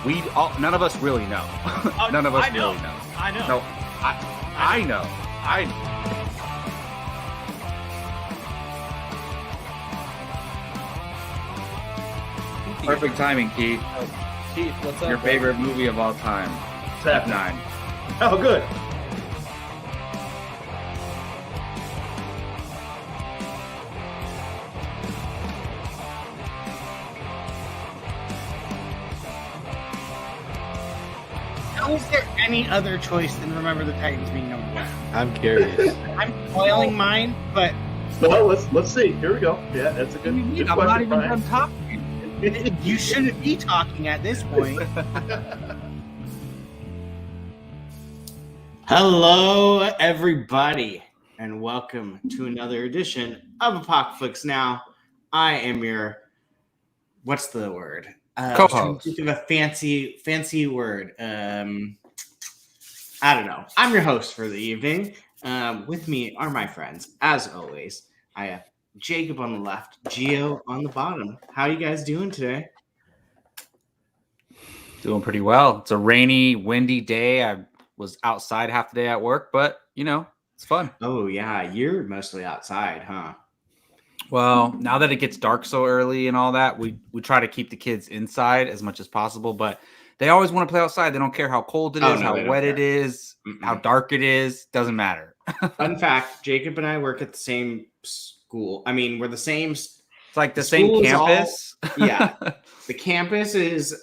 None of us really know. None of us really know. I know. No, I know. Perfect timing, Keith. Keith, what's up? Your favorite movie of all time, F9. Oh, good. How is there any other choice than Remember the Titans being number one? I'm curious. I'm spoiling mine, but Well, let's see. Here we go. Yeah, that's a good I'm question, not even Brian. done talking. you shouldn't be talking at this point. Hello, everybody, and welcome to another edition of Apocaflix. Now, I am your what's the word? Co-host. Think of a fancy word. I don't know. I'm your host for the evening. With me are my friends, as always. I have Jacob on the left, Gio on the bottom. How you guys doing today? Doing pretty well. It's a rainy, windy day. I was outside half the day at work, but it's fun. Oh yeah, you're mostly outside, huh? Well, now that it gets dark so early and all that, we try to keep the kids inside as much as possible, but they always want to play outside. They don't care how cold it is, how wet it is, how dark it is. Doesn't matter. Fun fact, Jacob and I work at the same school. I mean, we're the same. It's like the same campus. Yeah. The campus is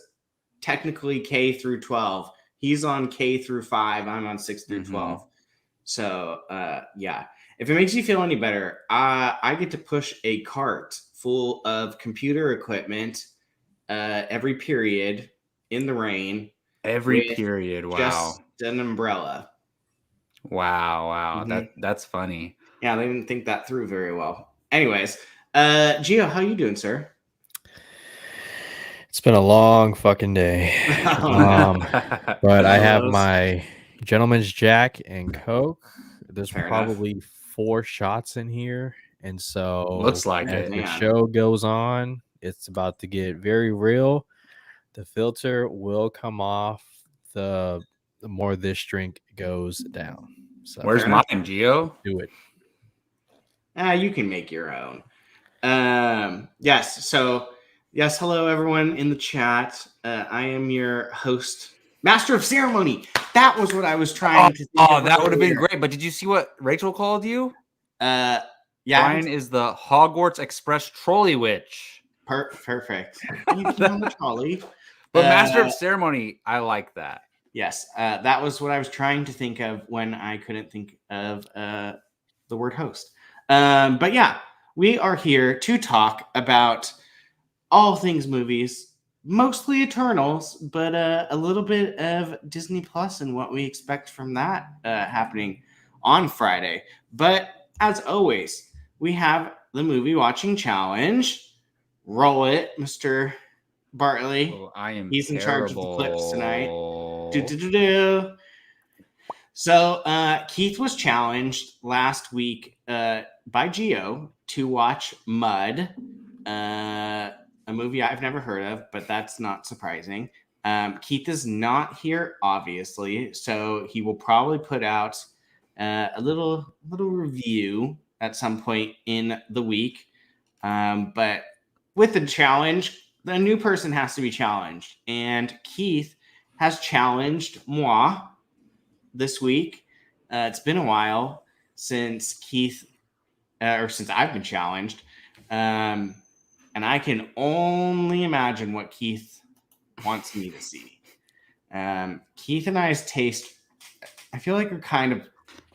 technically K through 12. He's on K through 5. I'm on 6 through 12. So, yeah. If it makes you feel any better, I get to push a cart full of computer equipment every period in the rain. Every period. Wow. Just an umbrella. Wow. That's funny. Yeah, they didn't think that through very well. Anyways, Gio, how you doing, sir? It's been a long fucking day. But I have my gentleman's Jack and Coke. There's probably 4 shots in here. And so looks like as it. the show goes on, it's about to get very real. The filter will come off the more this drink goes down. So where's mine, Gio? Do it. You can make your own. Yes. So, yes. Hello, everyone in the chat. I am your host, Master of Ceremony. That was what I was trying to think of that would have been great. But did you see what Rachel called you? Yeah. Brian is the Hogwarts Express trolley witch. Perfect. You can on the trolley. But Master of Ceremony, I like that. Yes. That was what I was trying to think of when I couldn't think of the word host. But yeah, we are here to talk about all things movies, mostly Eternals, but a little bit of Disney Plus and what we expect from that happening on Friday. But as always, we have the movie watching challenge. Roll it, Mr. Bartley. Oh, I am. He's terrible. in charge of the clips tonight. So Keith was challenged last week by Gio to watch Mud, a movie I've never heard of, but that's not surprising. Keith is not here, obviously, so he will probably put out a little review at some point in the week. But with the challenge, the new person has to be challenged, and Keith has challenged moi this week. It's been a while since Keith, or since I've been challenged, and I can only imagine what Keith wants me to see. Keith and I's taste, I feel like, are kind of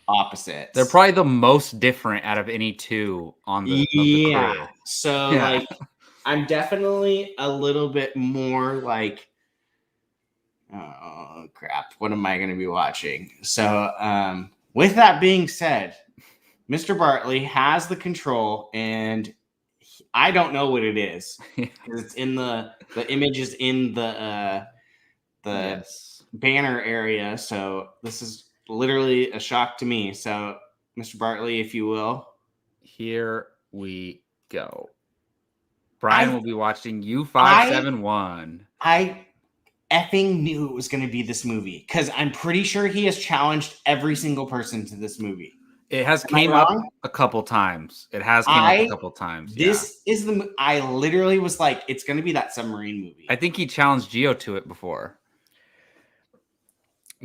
opposites. They're probably the most different out of any two on the crew. So like, I'm definitely a little bit more like, oh crap, what am I going to be watching? So with that being said, Mr. Bartley has the control, and I don't know what it is. It's in the image is in the banner area, so this is literally a shock to me. So, Mr. Bartley, if you will. Here we go. Brian will be watching U571. effing knew it was going to be this movie because I'm pretty sure he has challenged every single person to this movie. It has came up a couple times. This is I literally was like, it's going to be that submarine movie. I think he challenged Gio to it before.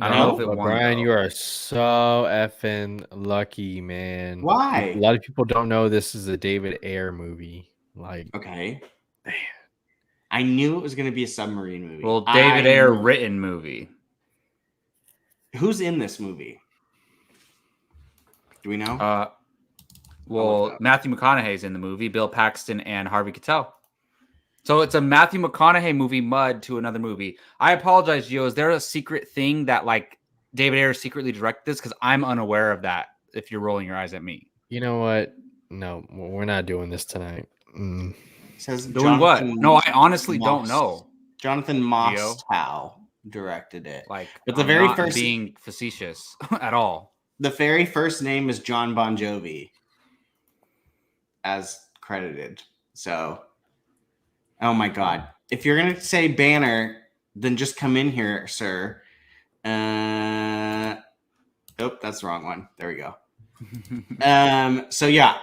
I don't know if it won, Brian, you are so effing lucky, man. Why? A lot of people don't know this is a David Ayer movie. Like, okay, man. I knew it was going to be a submarine movie. Well, David Ayer written movie. Who's in this movie? Do we know? Well, Matthew McConaughey's in the movie, Bill Paxton and Harvey Keitel. So it's a Matthew McConaughey movie, Mud, to another movie. I apologize, Gio. Is there a secret thing that like David Ayer secretly directed this? Because I'm unaware of that. If you're rolling your eyes at me, you know what? No, we're not doing this tonight. Says doing what? No, I honestly don't know. Jonathan Mostow directed it. Like, but the very first being facetious at all. The very first name is John Bon Jovi, as credited. So, oh my God! If you're gonna say Banner, then just come in here, sir. Oh, that's the wrong one. There we go. So yeah.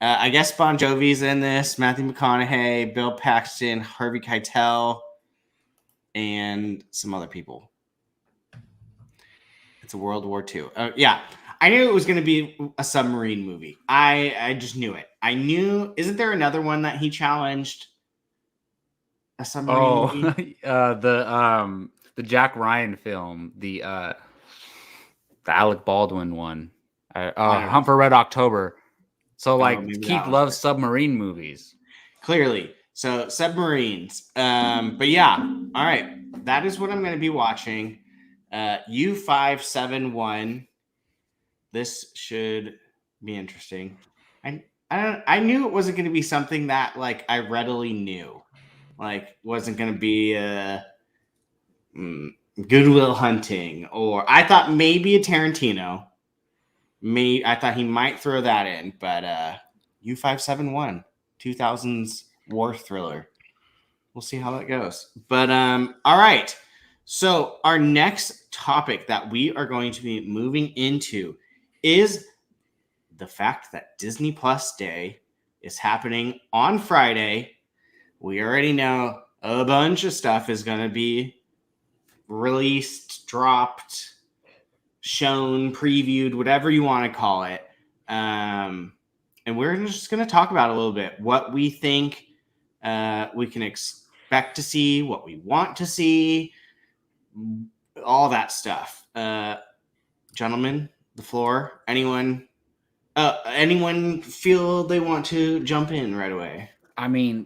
I guess Bon Jovi's in this, Matthew McConaughey, Bill Paxton, Harvey Keitel, and some other people. It's a World War II. Yeah, I knew it was going to be a submarine movie. I just knew it. I knew. Isn't there another one that he challenged? A submarine movie? The Jack Ryan film, the Alec Baldwin one, Hunt for Red October. So, like, Keith loves submarine movies. Clearly. So, submarines. But yeah. All right. That is what I'm going to be watching. U571. This should be interesting. I knew it wasn't going to be something that, like, I readily knew. Like, wasn't going to be Good Will Hunting. Or I thought maybe a Tarantino. I thought he might throw that in, but U571, 2000s war thriller. We'll see how that goes. But all right. So our next topic that we are going to be moving into is the fact that Disney Plus Day is happening on Friday. We already know a bunch of stuff is going to be released, dropped, shown, previewed, whatever you want to call it. And we're just going to talk about a little bit what we think we can expect to see, what we want to see, all that stuff. Gentlemen, the floor. Anyone feel they want to jump in right away? I mean,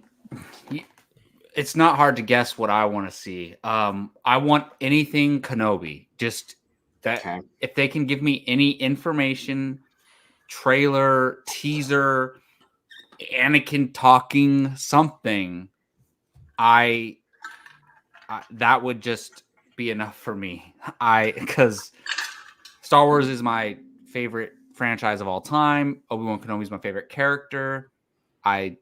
it's not hard to guess what I want to see. I want anything Kenobi. Just that if they can give me any information, trailer, teaser, Anakin talking, something, that would just be enough for me. Because Star Wars is my favorite franchise of all time. Obi-Wan Kenobi is my favorite character. I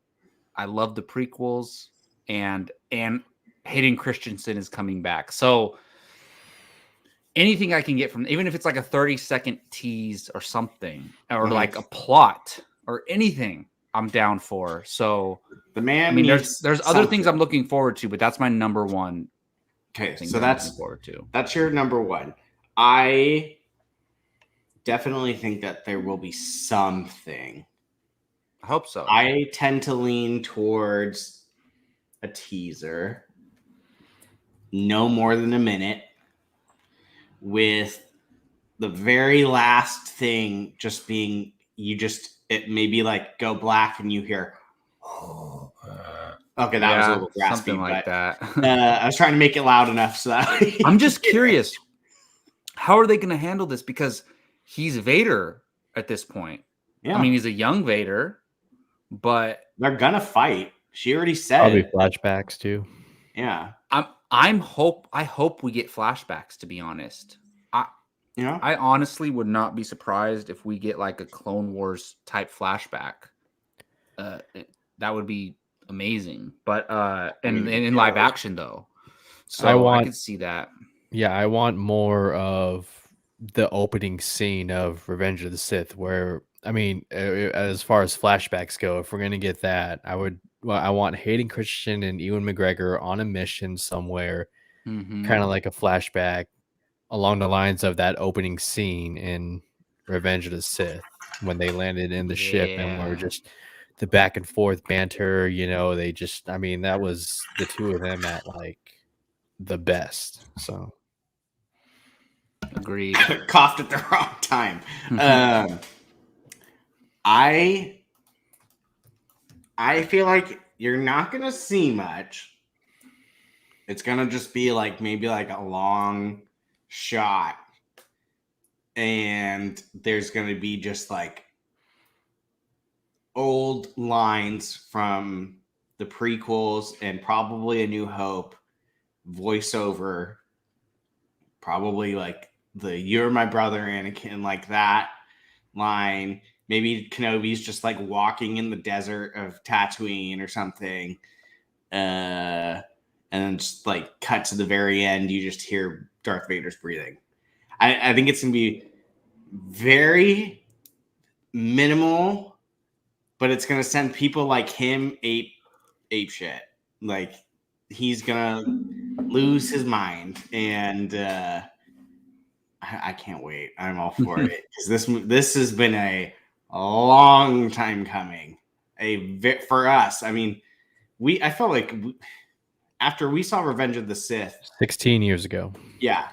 love the prequels, and Hayden Christensen is coming back. So anything I can get from, even if it's like a 30-second tease or something, or like a plot or anything, I'm down for. So the man. I mean, there's other things I'm looking forward to, but that's my number one. Okay, so that's your number one. I definitely think that there will be something. I hope so. I tend to lean towards a teaser, no more than a minute, with the very last thing just being it maybe like go black and you hear okay, that was a little raspy, something like that. I was trying to make it loud enough so that I'm just curious, how are they going to handle this? Because he's Vader at this point. Yeah, I mean, he's a young Vader, but they're gonna fight. She already said probably flashbacks too. Yeah, I hope we get flashbacks, to be honest. I honestly would not be surprised if we get like a Clone Wars type flashback. That would be amazing. But in live action though. So I could see that. Yeah, I want more of the opening scene of Revenge of the Sith, where I mean, as far as flashbacks go, if we're gonna get that, I want Hayden Christensen and Ewan McGregor on a mission somewhere, kind of like a flashback along the lines of that opening scene in Revenge of the Sith when they landed in the ship and were just the back and forth banter. I mean, that was the two of them at like the best. So. Agreed. Coughed at the wrong time. I feel like you're not gonna see much. It's gonna just be like maybe like a long shot, and there's gonna be just like old lines from the prequels and probably A New Hope voiceover, probably like the "You're my brother, Anakin," like that line. Maybe Kenobi's just like walking in the desert of Tatooine or something. And then just like cut to the very end, you just hear Darth Vader's breathing. I think it's going to be very minimal, but it's going to send people like him ape shit. Like he's going to lose his mind. And I can't wait. I'm all for it. Because this has been a long time coming. For us, I mean, I felt like after we saw Revenge of the Sith 16 years ago. Yeah.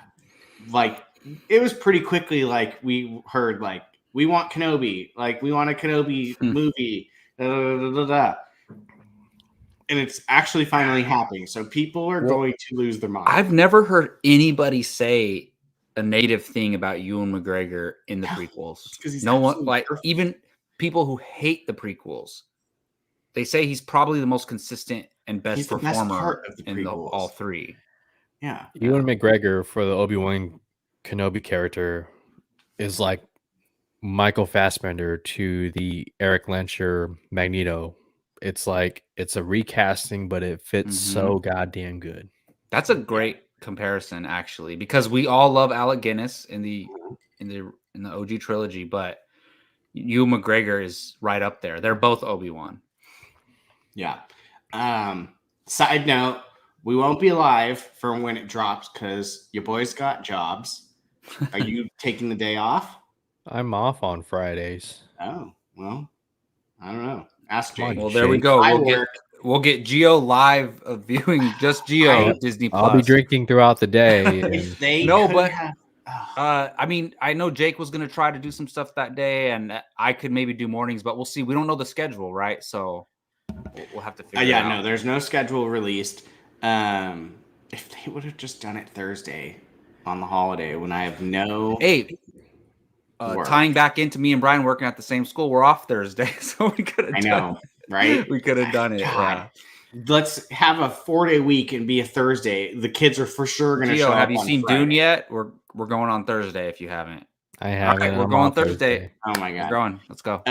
Like it was pretty quickly like we heard like we want Kenobi, like we want a Kenobi movie. Da, da, da, da, da. And it's actually finally happening. So people are going to lose their mind. I've never heard anybody say a negative thing about Ewan McGregor in the prequels. No one, like perfect. Even people who hate the prequels, they say he's probably the most consistent and best performer in all three. Yeah. Ewan McGregor for the Obi-Wan Kenobi character is like Michael Fassbender to the Eric Lencher Magneto. It's like it's a recasting, but it fits so goddamn good. That's a great comparison, actually, because we all love Alec Guinness in the OG trilogy, but Ewan McGregor is right up there. They're both Obi-Wan. Yeah. Side note, we won't be live for when it drops because your boys got jobs. Are you taking the day off? I'm off on Fridays. Oh, well, I don't know. Ask Jake. Well, there we go. We'll get Geo live viewing just Geo Disney Plus. I'll be drinking throughout the day. I mean, I know Jake was going to try to do some stuff that day, and I could maybe do mornings, but we'll see. We don't know the schedule, right? So we'll have to figure it out. No, there's no schedule released. If they would have just done it Thursday on the holiday when I have no... Hey, tying back into me and Brian working at the same school, we're off Thursday, so we could have done it. Right? We could have done it. Yeah. Let's have a 4-day week and be a Thursday. The kids are for sure going to show up. Have you seen Friday. Dune yet? We're going on Thursday if you haven't. I haven't. Right, we're going Thursday. Oh my god, we're going. Let's go.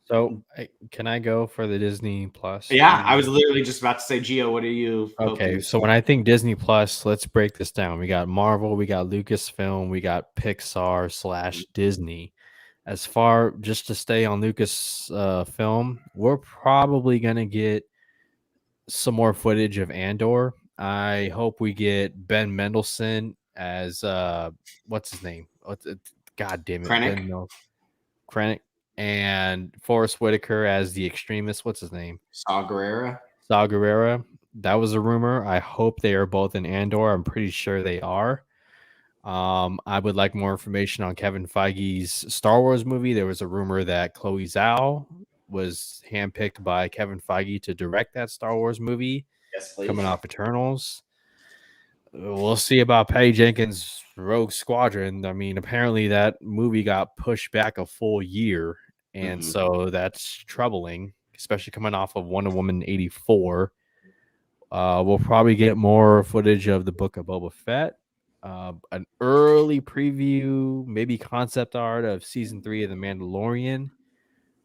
So can I go for the Disney Plus? Yeah, I was literally just about to say, Gio, what are you? Okay, so when I think Disney Plus, let's break this down. We got Marvel, we got Lucasfilm, we got Pixar / Disney. As far just to stay on Lucasfilm, we're probably gonna get some more footage of Andor. I hope we get Ben Mendelsohn as what's his name? God damn it, Krennic, and Forrest Whitaker as the extremist. What's his name? Saw Gerrera. That was a rumor. I hope they are both in Andor. I'm pretty sure they are. I would like more information on Kevin Feige's Star Wars movie. There was a rumor that Chloe Zhao was handpicked by Kevin Feige to direct that Star Wars movie. Yes, please. Coming off Eternals. We'll see about Patty Jenkins' Rogue Squadron. I mean, apparently that movie got pushed back a full year, and so that's troubling, especially coming off of Wonder Woman 84. We'll probably get more footage of the Book of Boba Fett, an early preview, maybe concept art of season 3 of The Mandalorian.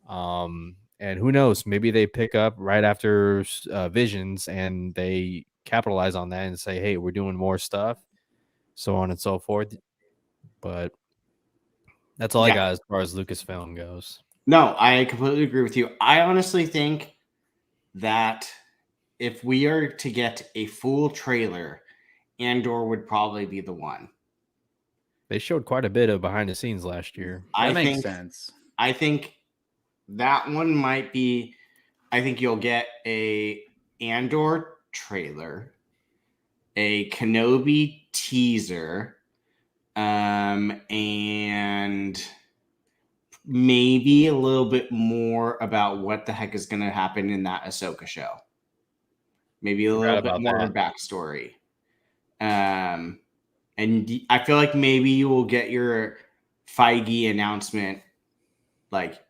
And who knows, maybe they pick up right after Visions and they capitalize on that and say, hey, we're doing more stuff, so on and so forth. But that's all I got as far as Lucasfilm goes. No, I completely agree with you. I honestly think that if we are to get a full trailer, Andor would probably be the one. They showed quite a bit of behind the scenes last year. That makes sense. I think that one might be. I think you'll get a Andor trailer, a Kenobi teaser, and maybe a little bit more about what the heck is going to happen in that Ahsoka show. Maybe a little bit more of a backstory. And I feel like maybe you will get your Feige announcement, like,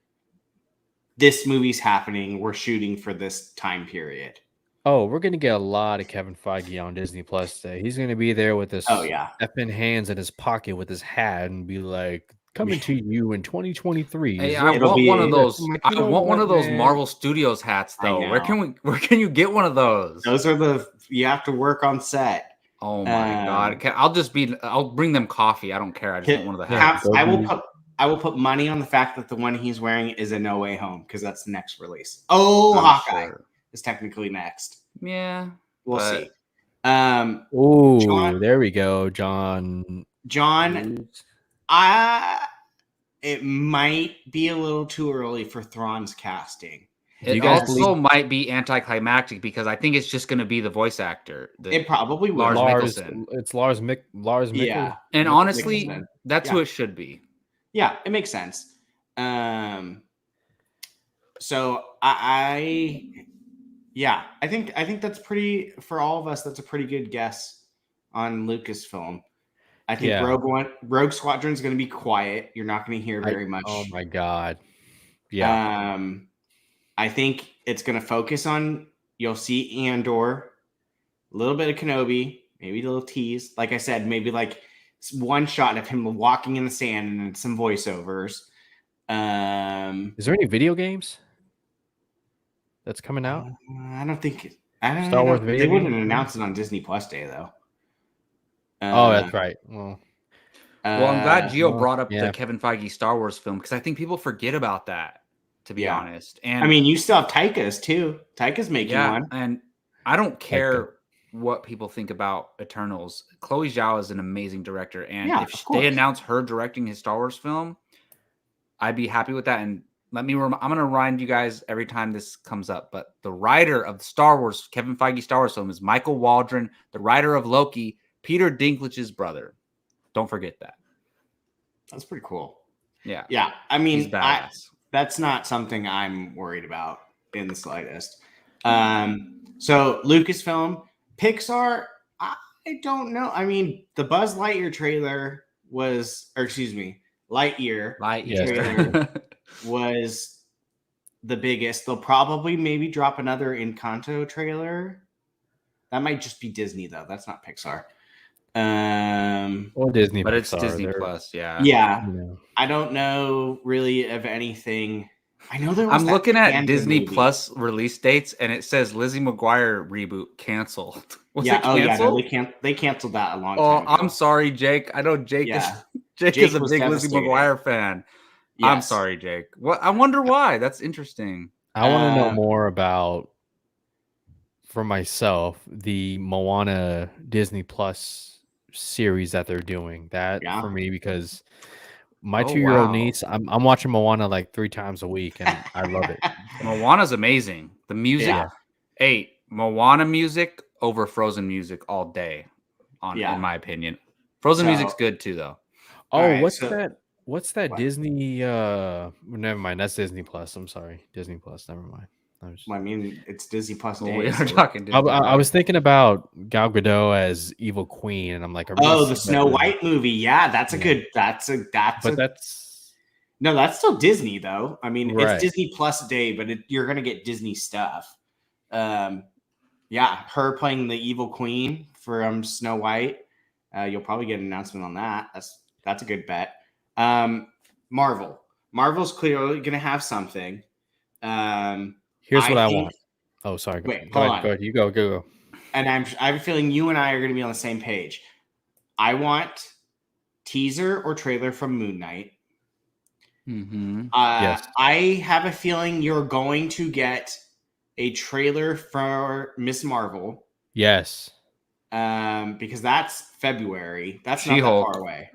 this movie's happening. We're shooting for this time period. Oh, we're going to get a lot of Kevin Feige on Disney Plus Day. He's going to be there with his effing hands in his pocket with his hat and be like, coming to you in 2023. Hey, I want one of those. I want one of those Marvel Studios hats, though. Where can you get one of those? Those are you have to work on set. Oh my god! I'll bring them coffee. I don't care. I just want one of the hats. I will put money on the fact that the one he's wearing is a No Way Home because that's the next release. Hawkeye is technically next. Yeah, we'll see. There we go, John. It might be a little too early for Thrawn's casting. It also might be anticlimactic because I think it's just going to be the voice actor. It probably will. Lars Mikkelsen. Yeah, and honestly, that's who it should be. Yeah, it makes sense. So I think that's pretty for all of us. That's a pretty good guess on Lucasfilm. I think Rogue Squadron is going to be quiet. You're not going to hear very much. Oh my god! Yeah. I think it's going to focus on. You'll see Andor, a little bit of Kenobi, maybe a little tease. Like I said, maybe like one shot of him walking in the sand and then some voiceovers. Is there any video games that's coming out? I don't think. Star Wars video. They wouldn't announce it on Disney Plus Day though. Oh, that's right. Well, I'm glad Gio brought up the Kevin Feige Star Wars film because I think people forget about that. To be honest, and I mean, you still have Taika's too. Taika's making one, and I don't care what people think about Eternals. Chloe Zhao is an amazing director, and if they announce her directing his Star Wars film, I'd be happy with that. And I'm going to remind you guys every time this comes up, but the writer of the Star Wars, Kevin Feige Star Wars film, is Michael Waldron, the writer of Loki, Peter Dinklage's brother. Don't forget that. That's pretty cool. Yeah. I mean, he's badass. That's not something I'm worried about in the slightest. So Lucasfilm, Pixar, I don't know. I mean, the Buzz Lightyear trailer Lightyear trailer was the biggest. They'll probably maybe drop another Encanto trailer. That might just be Disney though. That's not Pixar. Or Disney, but Pixar, it's Disney Plus. Yeah. I don't know really of anything. I know there was. I'm looking at Disney Plus release dates, and it says Lizzie McGuire reboot canceled. Was it canceled? No, they canceled that a long time ago. I'm sorry, Jake. I know Jake is a big Lizzie McGuire fan. Yes. I'm sorry, Jake. What? I wonder why. That's interesting. I want to know more about, for myself, the Moana Disney Plus series that they're doing. That for me, because my 2-year-old niece, I'm watching Moana like 3 times a week, and I love it. Moana's amazing. The music, Moana music over Frozen music all day. In my opinion, Frozen music's good too, though. Oh, what's that Disney? Never mind. That's Disney Plus. I'm sorry, Disney Plus. Never mind. I mean, it's Disney Plus. We are talking. Disney I was thinking about Gal Gadot as Evil Queen, and I'm like, the Snow White movie. Yeah, that's a good. That's still Disney though. I mean, it's Disney Plus Day, but you're gonna get Disney stuff. Her playing the Evil Queen from Snow White. You'll probably get an announcement on that. That's a good bet. Marvel's clearly gonna have something. Here's what I want. Oh, sorry. Wait, go ahead. You go. and I have a feeling you and I are going to be on the same page. I want teaser or trailer from Moon Knight. Mm-hmm. Yes. I have a feeling you're going to get a trailer for Miss Marvel. Yes. Because that's February. That's not She-Hulk. that far away.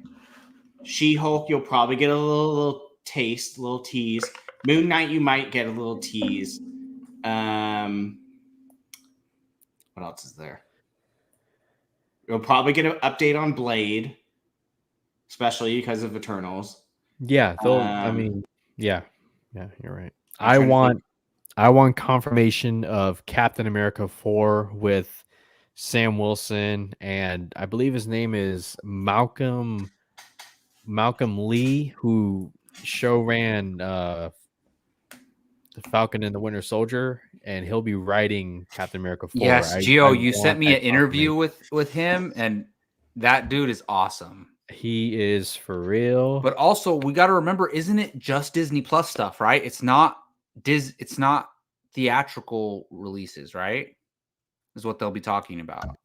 She-Hulk, you'll probably get a little taste, a little tease. Moon Knight, you might get a little tease. What else is there? You'll probably get an update on Blade, especially because of Eternals. Yeah. I mean, yeah, you're right. I'm trying to I want confirmation of Captain America 4 with Sam Wilson, and I believe his name is Malcolm Lee, who ran The Falcon and the Winter Soldier, and he'll be writing Captain America 4. Yes, I Gio, you want sent me that an interview confirmation. with him, and that dude is awesome. He is for real. But also, we got to remember, isn't it just Disney Plus stuff, right? It's not It's not theatrical releases, right? Is what they'll be talking about.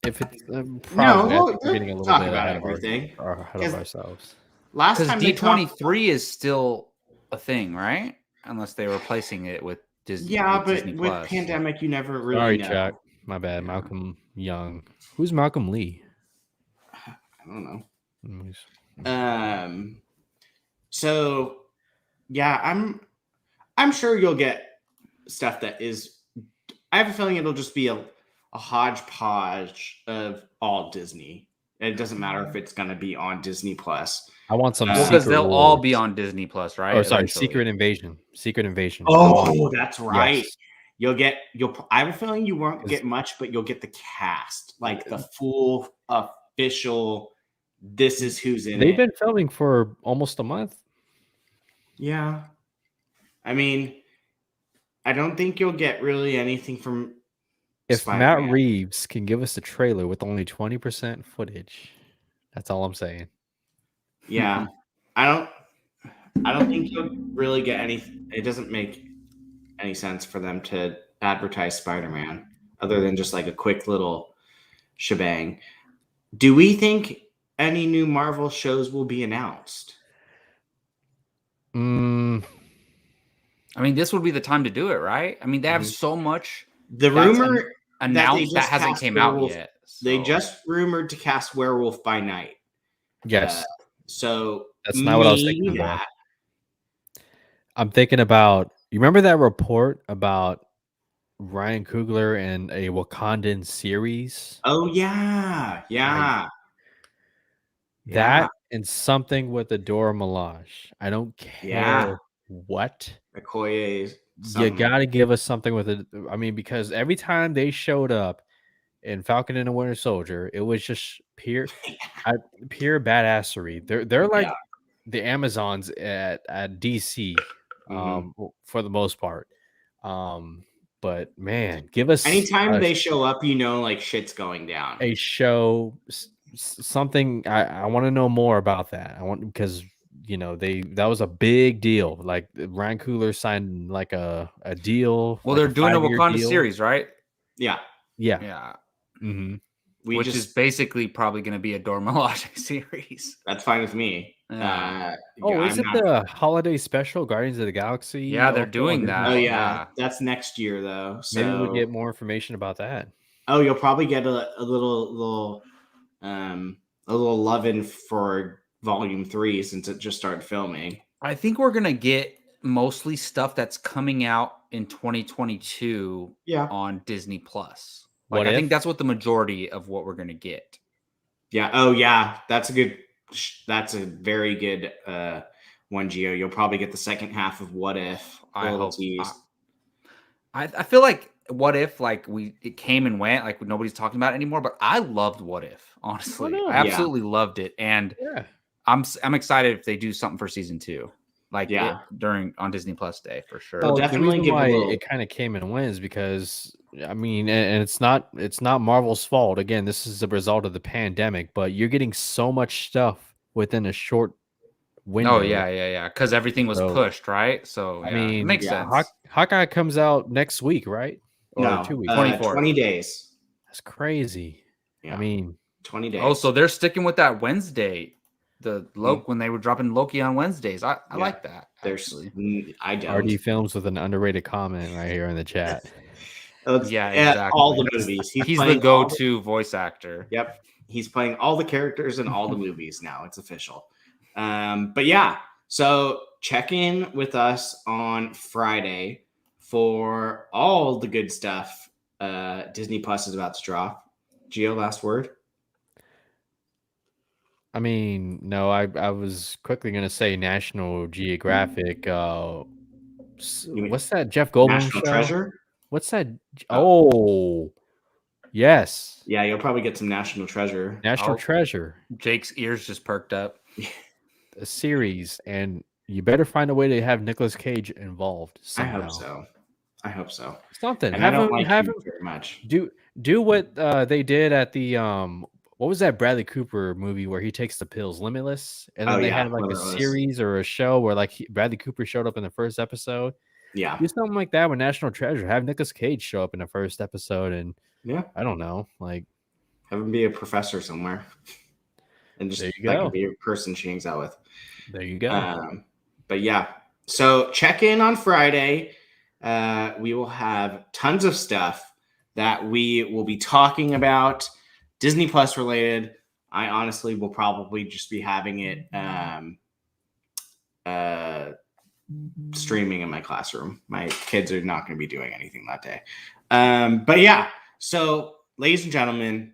If it's probably, I think we're getting a little talk bit about ahead everything. of ourselves. Last Because time they D23 is still a thing, right? Unless they're replacing it with Disney. Yeah, with but Disney with Plus. pandemic, you never really Sorry, know. Chuck. My bad. Malcolm Young. Who's Malcolm Lee? I don't know. Mm, So yeah, I'm sure you'll get stuff that is. I have a feeling it'll just be a hodgepodge of all Disney. It doesn't matter if it's going to be on Disney Plus. I want some Well, Secret because they'll all be Wars. on Disney Plus, right? Oh, sorry, Eventually. Secret Invasion. Secret Invasion. Oh, that's right. Yes. I have a feeling you won't get much, but you'll get the cast, like the full official. This is who's in it. They've been filming for almost a month. Yeah. I mean, I don't think you'll get really anything from If Spider-Man. Matt Reeves can give us a trailer with only 20% footage, that's all I'm saying. Yeah. I don't think you'll really get anything. It doesn't make any sense for them to advertise Spider-Man other than just like a quick little shebang. Do we think any new Marvel shows will be announced? I mean, this would be the time to do it, right? I mean, they have so much. The rumor announced that hasn't came out yet. So. They just rumored to cast Werewolf by Night. Yes. So that's not what I was thinking about. That. I'm thinking about, you remember that report about Ryan Coogler and a Wakandan series? Oh, yeah. Yeah. That and something with the Dora Milaje. I don't care what. Okoye. You got to give us something with it. I mean, because every time they showed up in Falcon and the Winter Soldier, it was just pure badassery. They're like the Amazons at DC, for the most part. But man, give us anytime they show up, like shit's going down. A show, something. I want to know more about that. Because that was a big deal. Like Ryan Coogler signed like a deal. Well, like they're doing a Wakanda deal. series, right? Yeah. Mm-hmm. Which is basically probably going to be a Dora Milaje series. That's fine with me. Is it the holiday special, Guardians of the Galaxy? Yeah, they're doing that. Oh, yeah. That's next year, though. So maybe we'll get more information about that. Oh, you'll probably get a little love-in for Volume 3 since it just started filming. I think we're going to get mostly stuff that's coming out in 2022 on Disney Plus. Like, I think that's what the majority of what we're going to get. Yeah. Oh, yeah. That's a very good one, Gio. You'll probably get the second half of What If. I feel like What If, like it came and went, like nobody's talking about it anymore. But I loved What If, honestly. I absolutely loved it, and I'm excited if they do something for season 2. Like on Disney Plus Day for sure. Well, definitely give why it kind of came and went is because I mean, and it's not Marvel's fault. Again, this is a result of the pandemic, but you're getting so much stuff within a short window. Oh yeah. Because everything was pushed, right? So I mean, it makes sense. Hawkeye comes out next week, right? Or 2 weeks. 20 days. That's crazy. Yeah. I mean, 20 days. Oh, so they're sticking with that Wednesday, when they were dropping Loki on Wednesdays. I like that. Actually, I don't. RD Films with an underrated comment right here in the chat. yeah, exactly. All the movies. He's the go-to voice actor. Yep, he's playing all the characters in all the movies now. It's official. But yeah, so check in with us on Friday for all the good stuff Disney Plus is about to drop. Gio, last word? I mean, no, I was quickly going to say National Geographic. What's that Jeff Goldblum National show? Treasure? What's that? Oh, yes. Yeah, you'll probably get some National Treasure. National Treasure. Jake's ears just perked up. A series, and you better find a way to have Nicolas Cage involved somehow. I hope so. Something. And I don't like him very much. Do what they did at the what was that Bradley Cooper movie where he takes the pills, Limitless, and then they had like Limitless. A series or a show where like Bradley Cooper showed up in the first episode. Yeah, do something like that with National Treasure. Have Nicolas Cage show up in the first episode, and I don't know, like have him be a professor somewhere, and just that could be a person she hangs out with. There you go. But yeah, so check in on Friday. We will have tons of stuff that we will be talking about, Disney Plus related. I honestly will probably just be having it streaming in my classroom. My kids are not going to be doing anything that day. But yeah, so ladies and gentlemen,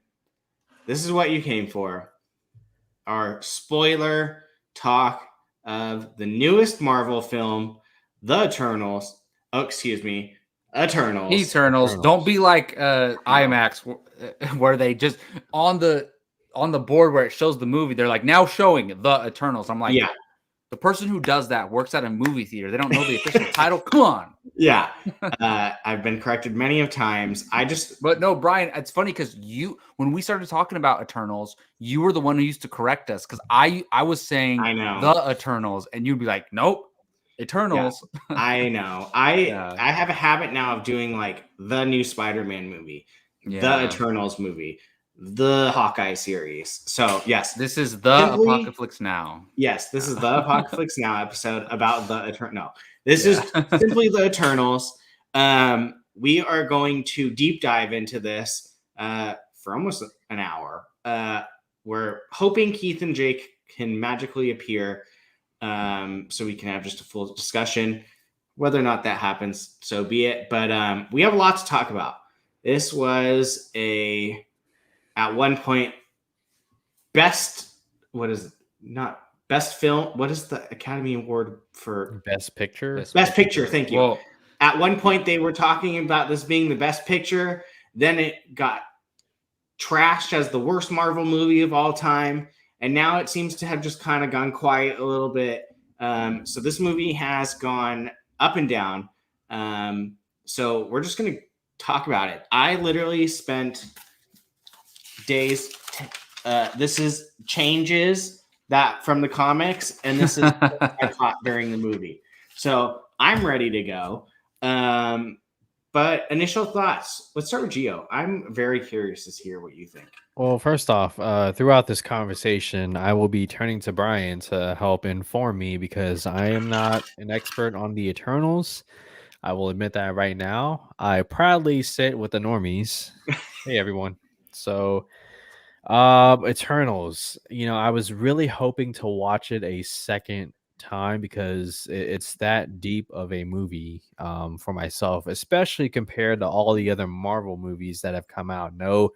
this is what you came for. Our spoiler talk of the newest Marvel film, The Eternals. Oh, excuse me. Eternals. Don't be like IMAX where they just on the board where it shows the movie, they're like now showing The Eternals. I'm like, yeah. The person who does that works at a movie theater. They don't know the official title. Come on. Yeah. I've been corrected many of times. But no, Brian, it's funny because when we started talking about Eternals, you were the one who used to correct us because I was saying The Eternals and you'd be like, nope. Eternals. Yeah, I know. I have a habit now of doing like the new Spider-Man movie, the Eternals movie, the Hawkeye series. So yes, this is the Apocaflix Now. Yes, this is the Apocaflix Now episode about the Eternals. No, this is simply the Eternals. We are going to deep dive into this for almost an hour. We're hoping Keith and Jake can magically appear. So we can have just a full discussion. Whether or not that happens, so be it. But we have a lot to talk about. This was at one point, best film. What is the Academy Award for Best Picture? Best Picture. Thank you. Well, at one point, they were talking about this being the best picture. Then it got trashed as the worst Marvel movie of all time. And now it seems to have just kind of gone quiet a little bit. So this movie has gone up and down. So we're just going to talk about it. I literally spent days. This is changes that from the comics, and this is what I caught during the movie. So I'm ready to go. But initial thoughts. Let's start with Gio. I'm very curious to hear what you think. Well, first off, throughout this conversation, I will be turning to Brian to help inform me because I am not an expert on the Eternals. I will admit that right now. I proudly sit with the normies. Hey, everyone. So, Eternals, I was really hoping to watch it a second time because it's that deep of a movie for myself, especially compared to all the other Marvel movies that have come out. No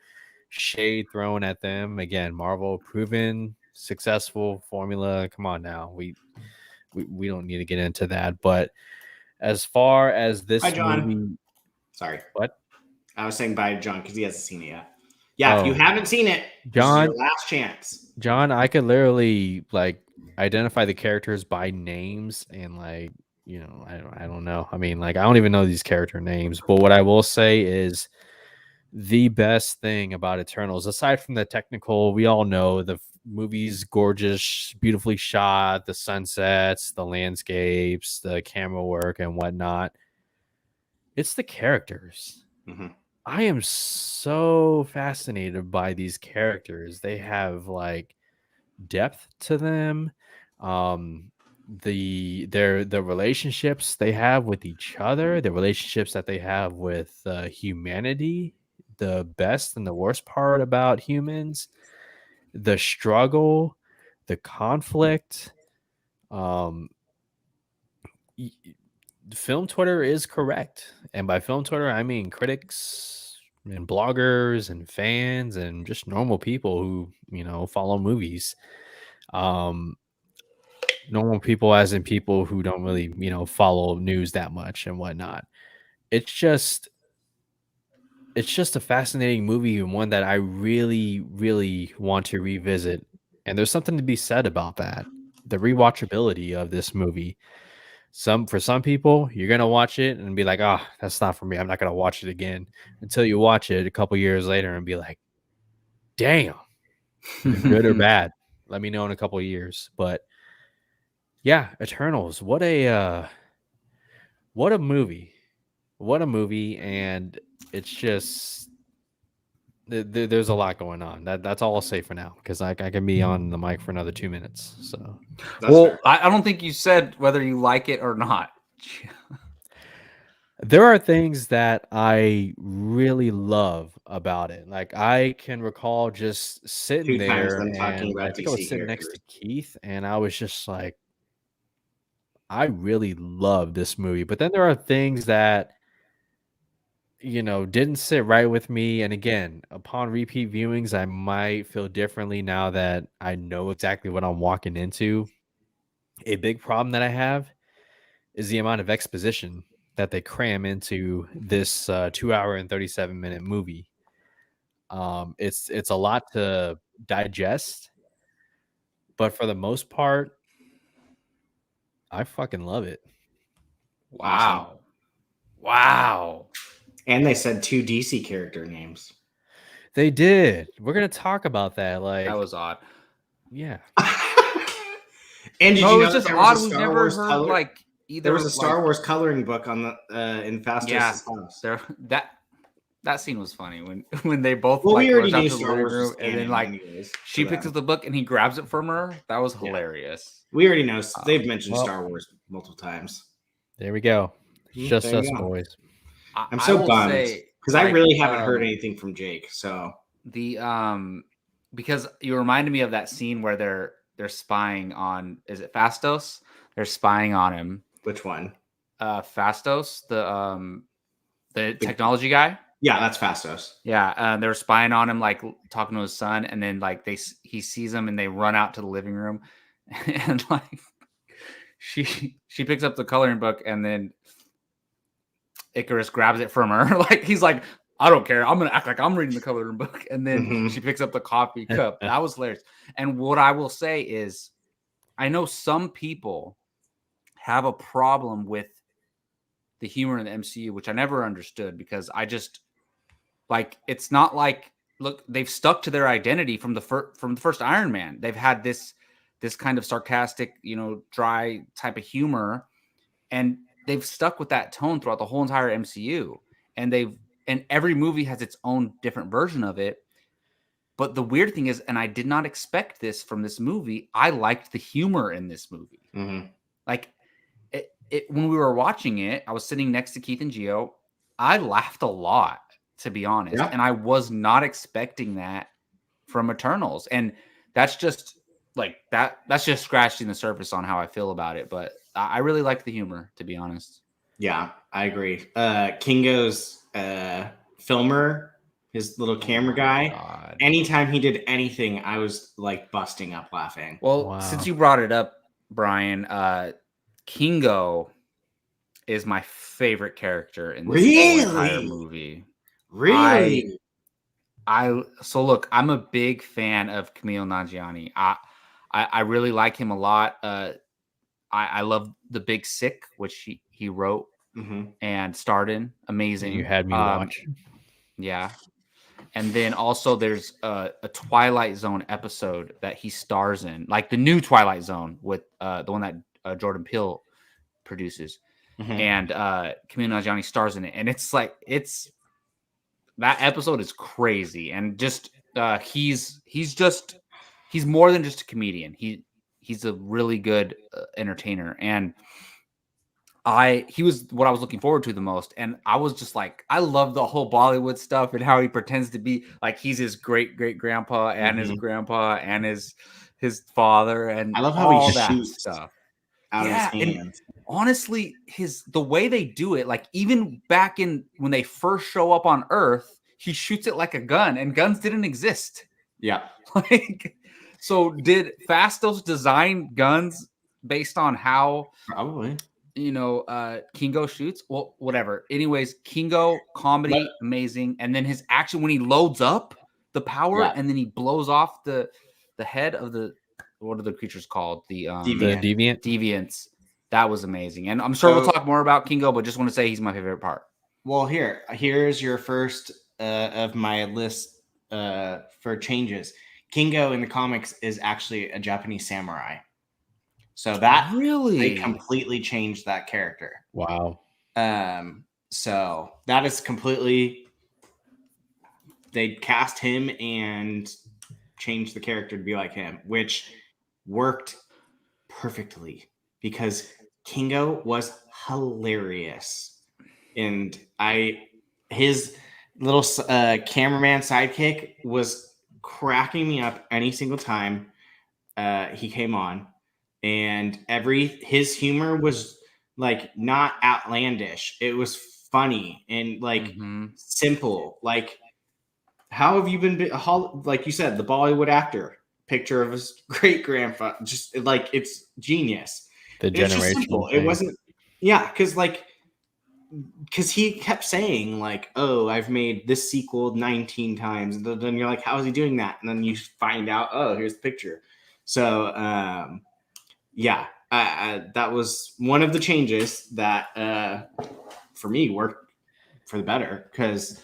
shade thrown at them. Again, Marvel proven successful formula. Come on now. We don't need to get into that. But as far as this movie, sorry. What? I was saying bye, John, because he hasn't seen it yet. Yeah, if you haven't seen it, John, this is your last chance. John, I could literally identify the characters by names and I don't know. I mean, I don't even know these character names, but what I will say is the best thing about Eternals, aside from the technical, we all know the movie's gorgeous, beautifully shot, the sunsets, the landscapes, the camera work and whatnot. It's the characters. Mm-hmm. I am so fascinated by these characters. They have like depth to them. Um, the relationships they have with each other, the relationships that they have with humanity, the best and the worst part about humans, the struggle, the conflict. Um, y- Film Twitter is correct. And by film Twitter, I mean critics and bloggers and fans and just normal people who, follow movies. Um, Normal people as in people who don't really, follow news that much and whatnot. It's just it's just a fascinating movie and one that I really, really want to revisit. And there's something to be said about that. The rewatchability of this movie. For some people, you're gonna watch it and be like, "Oh, that's not for me. I'm not gonna watch it again." Until you watch it a couple years later and be like, "Damn, good or bad." Let me know in a couple years. But yeah, Eternals. What a movie! What a movie! And it's just there's a lot going on. That's all I'll say for now because I can be on the mic for another 2 minutes. So, well, I don't think you said whether you like it or not. there are things that I really love about it. Like I can recall just sitting 2 times there them talking and I about think I was DC sitting next to characters. Keith and I was just like, I really love this movie. But then there are things that, didn't sit right with me. And again, upon repeat viewings, I might feel differently now that I know exactly what I'm walking into. A big problem that I have is the amount of exposition that they cram into this 2 hour and 37-minute movie. It's a lot to digest, but for the most part, I fucking love it. Wow. Wow. And they said 2 DC character names. They did. We're gonna talk about that. Like That was odd. yeah. And did No, you it know was that just there was odd. a We've Star never Wars heard color? like either. There was a Star like, Wars coloring book on the in Fastos' house. that scene was funny when they both Well, like we already rush out knew to the Star living Wars was room and then canon like anyways. she picks up the book and he grabs it from her. That was Yeah. hilarious. We already know they've mentioned well, Star Wars multiple times. There we go. It's just There you us go. boys. I'm I so will bummed say, because I like, really haven't heard anything from Jake. So because you reminded me of that scene where they're spying on, is it Fastos? They're spying on him. which one? Fastos, the technology guy. Yeah, that's Fastos. Yeah, they were spying on him, like talking to his son, and then like he sees him, and they run out to the living room, and like she picks up the coloring book, and then Icarus grabs it from her, like he's like, I don't care, I'm gonna act like I'm reading the coloring book, and then she picks up the coffee cup. That was hilarious. And what I will say is, I know some people have a problem with the humor in the MCU, which I never understood because I just like it's not like look they've stuck to their identity from the first Iron Man. They've had this kind of sarcastic, dry type of humor, and they've stuck with that tone throughout the whole entire MCU. And every movie has its own different version of it. But the weird thing is, and I did not expect this from this movie, I liked the humor in this movie. Mm-hmm. Like when we were watching it, I was sitting next to Keith and Gio. I laughed a lot, to be honest. Yeah. And I was not expecting that from Eternals. And that's just like that's just scratching the surface on how I feel about it. But I really like the humor, to be honest. Yeah, I agree. Kingo's filmer, his little camera guy, God. anytime he did anything, I was like busting up laughing. Well, since you brought it up, Brian, Kingo is my favorite character in this whole entire movie. Really? So look, I'm a big fan of Kumail Nanjiani. I really like him a lot. I love The Big Sick, which he wrote and starred in. Amazing. You had me watch. Yeah. And then also there's a Twilight Zone episode that he stars in, like the new Twilight Zone with the one that Jordan Peele produces. And Kumail Nanjiani stars in it. And it's like, that episode is crazy, and just he's more than just a comedian. He's a really good entertainer, and he was what I was looking forward to the most. And I was just like, I love the whole Bollywood stuff and how he pretends to be like he's his great grandpa and his grandpa and his father and I love how all he that shoots stuff. out Yeah, of his hands. and honestly, the way they do it, like even back in when they first show up on Earth, he shoots it like a gun, and guns didn't exist. Yeah. Like, so did Fastos design guns based on how Probably. Kingo shoots? Well, whatever. Anyways, Kingo comedy, amazing, and then his action when he loads up the power and then he blows off the head of the what are the creatures called? The Deviant. Deviants. That was amazing. And I'm sure we'll talk more about Kingo, but just want to say he's my favorite part. Well, here's your first of my list for changes. Kingo in the comics is actually a Japanese samurai. So that they completely changed that character. Wow. So that is completely, they cast him and changed the character to be like him, which worked perfectly because Kingo was hilarious. And his little cameraman sidekick was cracking me up any single time he came on. And his humor was like not outlandish. It was funny and like simple. Like, how have you been? Like you said, the Bollywood actor, picture of his great grandfather, just like it's genius. The generational. It wasn't, yeah, because he kept saying like, "Oh, I've made this sequel 19 times." And then you're like, "How is he doing that?" And then you find out, "Oh, here's the picture." So, yeah, that was one of the changes that for me worked for the better because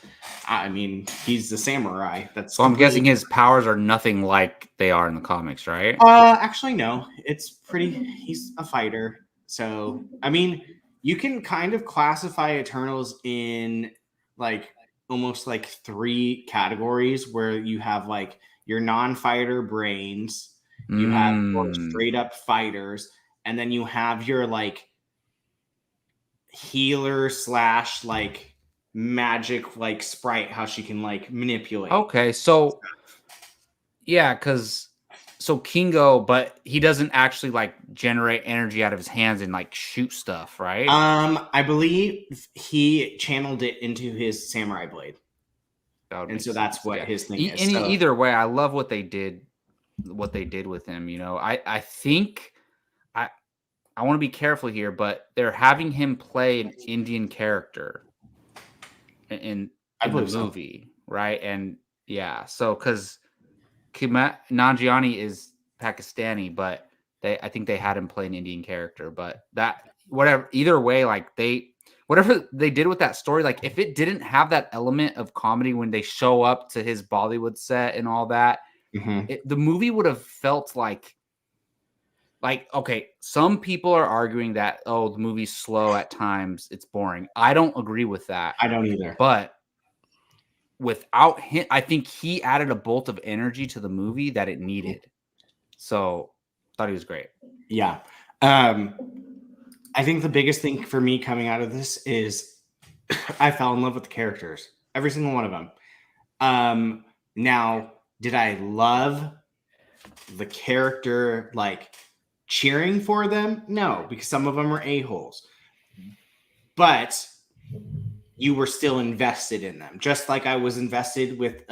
I mean he's the samurai. So I'm guessing his powers are nothing like they are in the comics, right? Actually, no. He's a fighter. So I mean, you can kind of classify Eternals in like almost like 3 categories where you have like your non-fighter brains. You have your straight up fighters, and then you have your like healer / like magic like sprite, how she can like manipulate. Okay, so yeah, so Kingo, but he doesn't actually like generate energy out of his hands and like shoot stuff, right? I believe he channeled it into his samurai blade, and so that's what his thing is. Either way, I love what they did with him. I think I want to be careful here, but they're having him play an Indian character in the movie, right? And yeah, so because Nanjiani is Pakistani, but I think they had him play an Indian character. But either way, like whatever they did with that story, like if it didn't have that element of comedy when they show up to his Bollywood set and all that. The movie would have felt like okay, some people are arguing that the movie's slow at times, it's boring. I don't agree with that. I don't either. But without him, I think he added a bolt of energy to the movie that it needed. So thought he was great. Yeah. I think the biggest thing for me coming out of this is I fell in love with the characters, every single one of them. Now, did I love the character like cheering for them? No, because some of them are a-holes. But you were still invested in them, just like I was invested with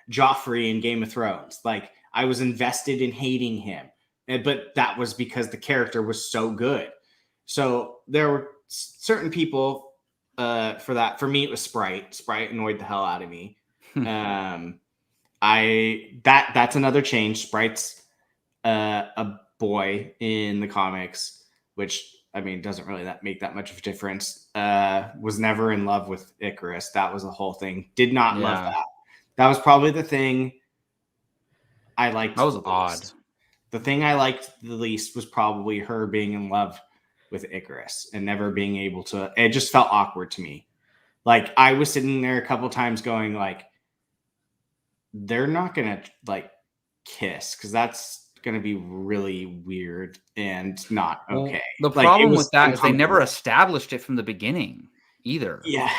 Joffrey in Game of Thrones. Like I was invested in hating him, but that was because the character was so good. So there were certain people for that. For me, it was Sprite. Sprite annoyed the hell out of me. That's another change. Sprite's a boy in the comics, which I mean doesn't really make that much of a difference. Was never in love with Icarus. That was the whole thing. Did not love that. That was probably the thing I liked. That was odd. The thing I liked the least was probably her being in love with Icarus and never being able to. It just felt awkward to me. Like I was sitting there a couple times going like, they're not gonna like kiss because that's gonna be really weird and not okay. Well, the Like it problem with was that is they never uncomfortable. established it from the beginning either. Yeah,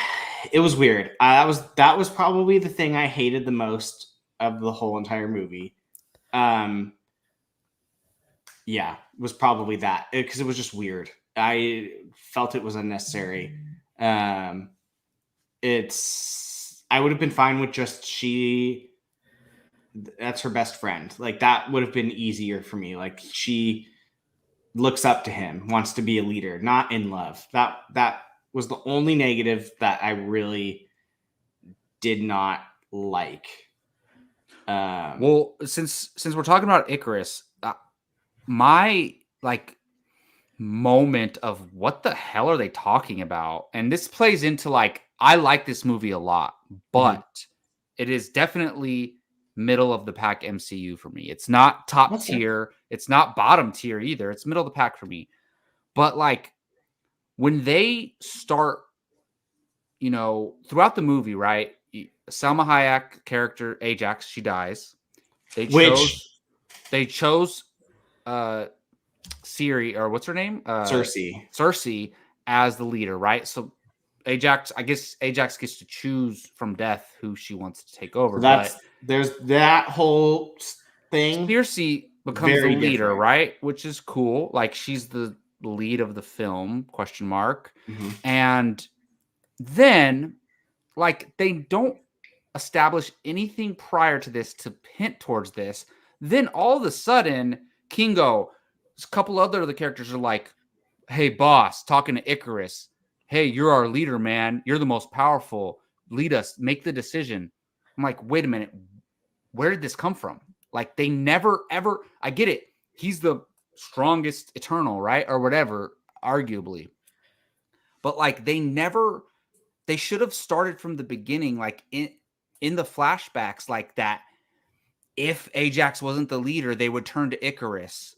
it was weird. That was probably the thing I hated the most of the whole entire movie. Yeah, was probably that because it was just weird. I felt it was unnecessary. It's I would have been fine with just that's her best friend. Like that would have been easier for me. Like she looks up to him, wants to be a leader, not in love. That was the only negative that I really did not like. Well, since we're talking about Icarus, my like moment of what the hell are they talking about? And this plays into like I like this movie a lot, but it is definitely middle of the pack MCU for me. It's not top tier, it's not bottom tier either. It's middle of the pack for me. But like when they start, you know, throughout the movie, right? Salma Hayek character Ajax, she dies. They chose Siri, or what's her name? Cersei as the leader, right? So Ajax, I guess Ajax gets to choose from death who she wants to take over. So there's that whole thing. Cersei becomes the leader, right? Which is cool. Like she's the lead of the film, question mark. And then like they don't establish anything prior to this to hint towards this. Then all of a sudden, Kingo, a couple other of the characters are like, hey, boss, talking to Icarus. Hey, you're our leader, man. You're the most powerful. Lead us. Make the decision. I'm like, wait a minute. Where did this come from? Like, they never, ever, I get it. He's the strongest eternal, right? Or whatever, arguably. But, like, they should have started from the beginning, like, in the flashbacks, like that. If Ajax wasn't the leader, they would turn to Icarus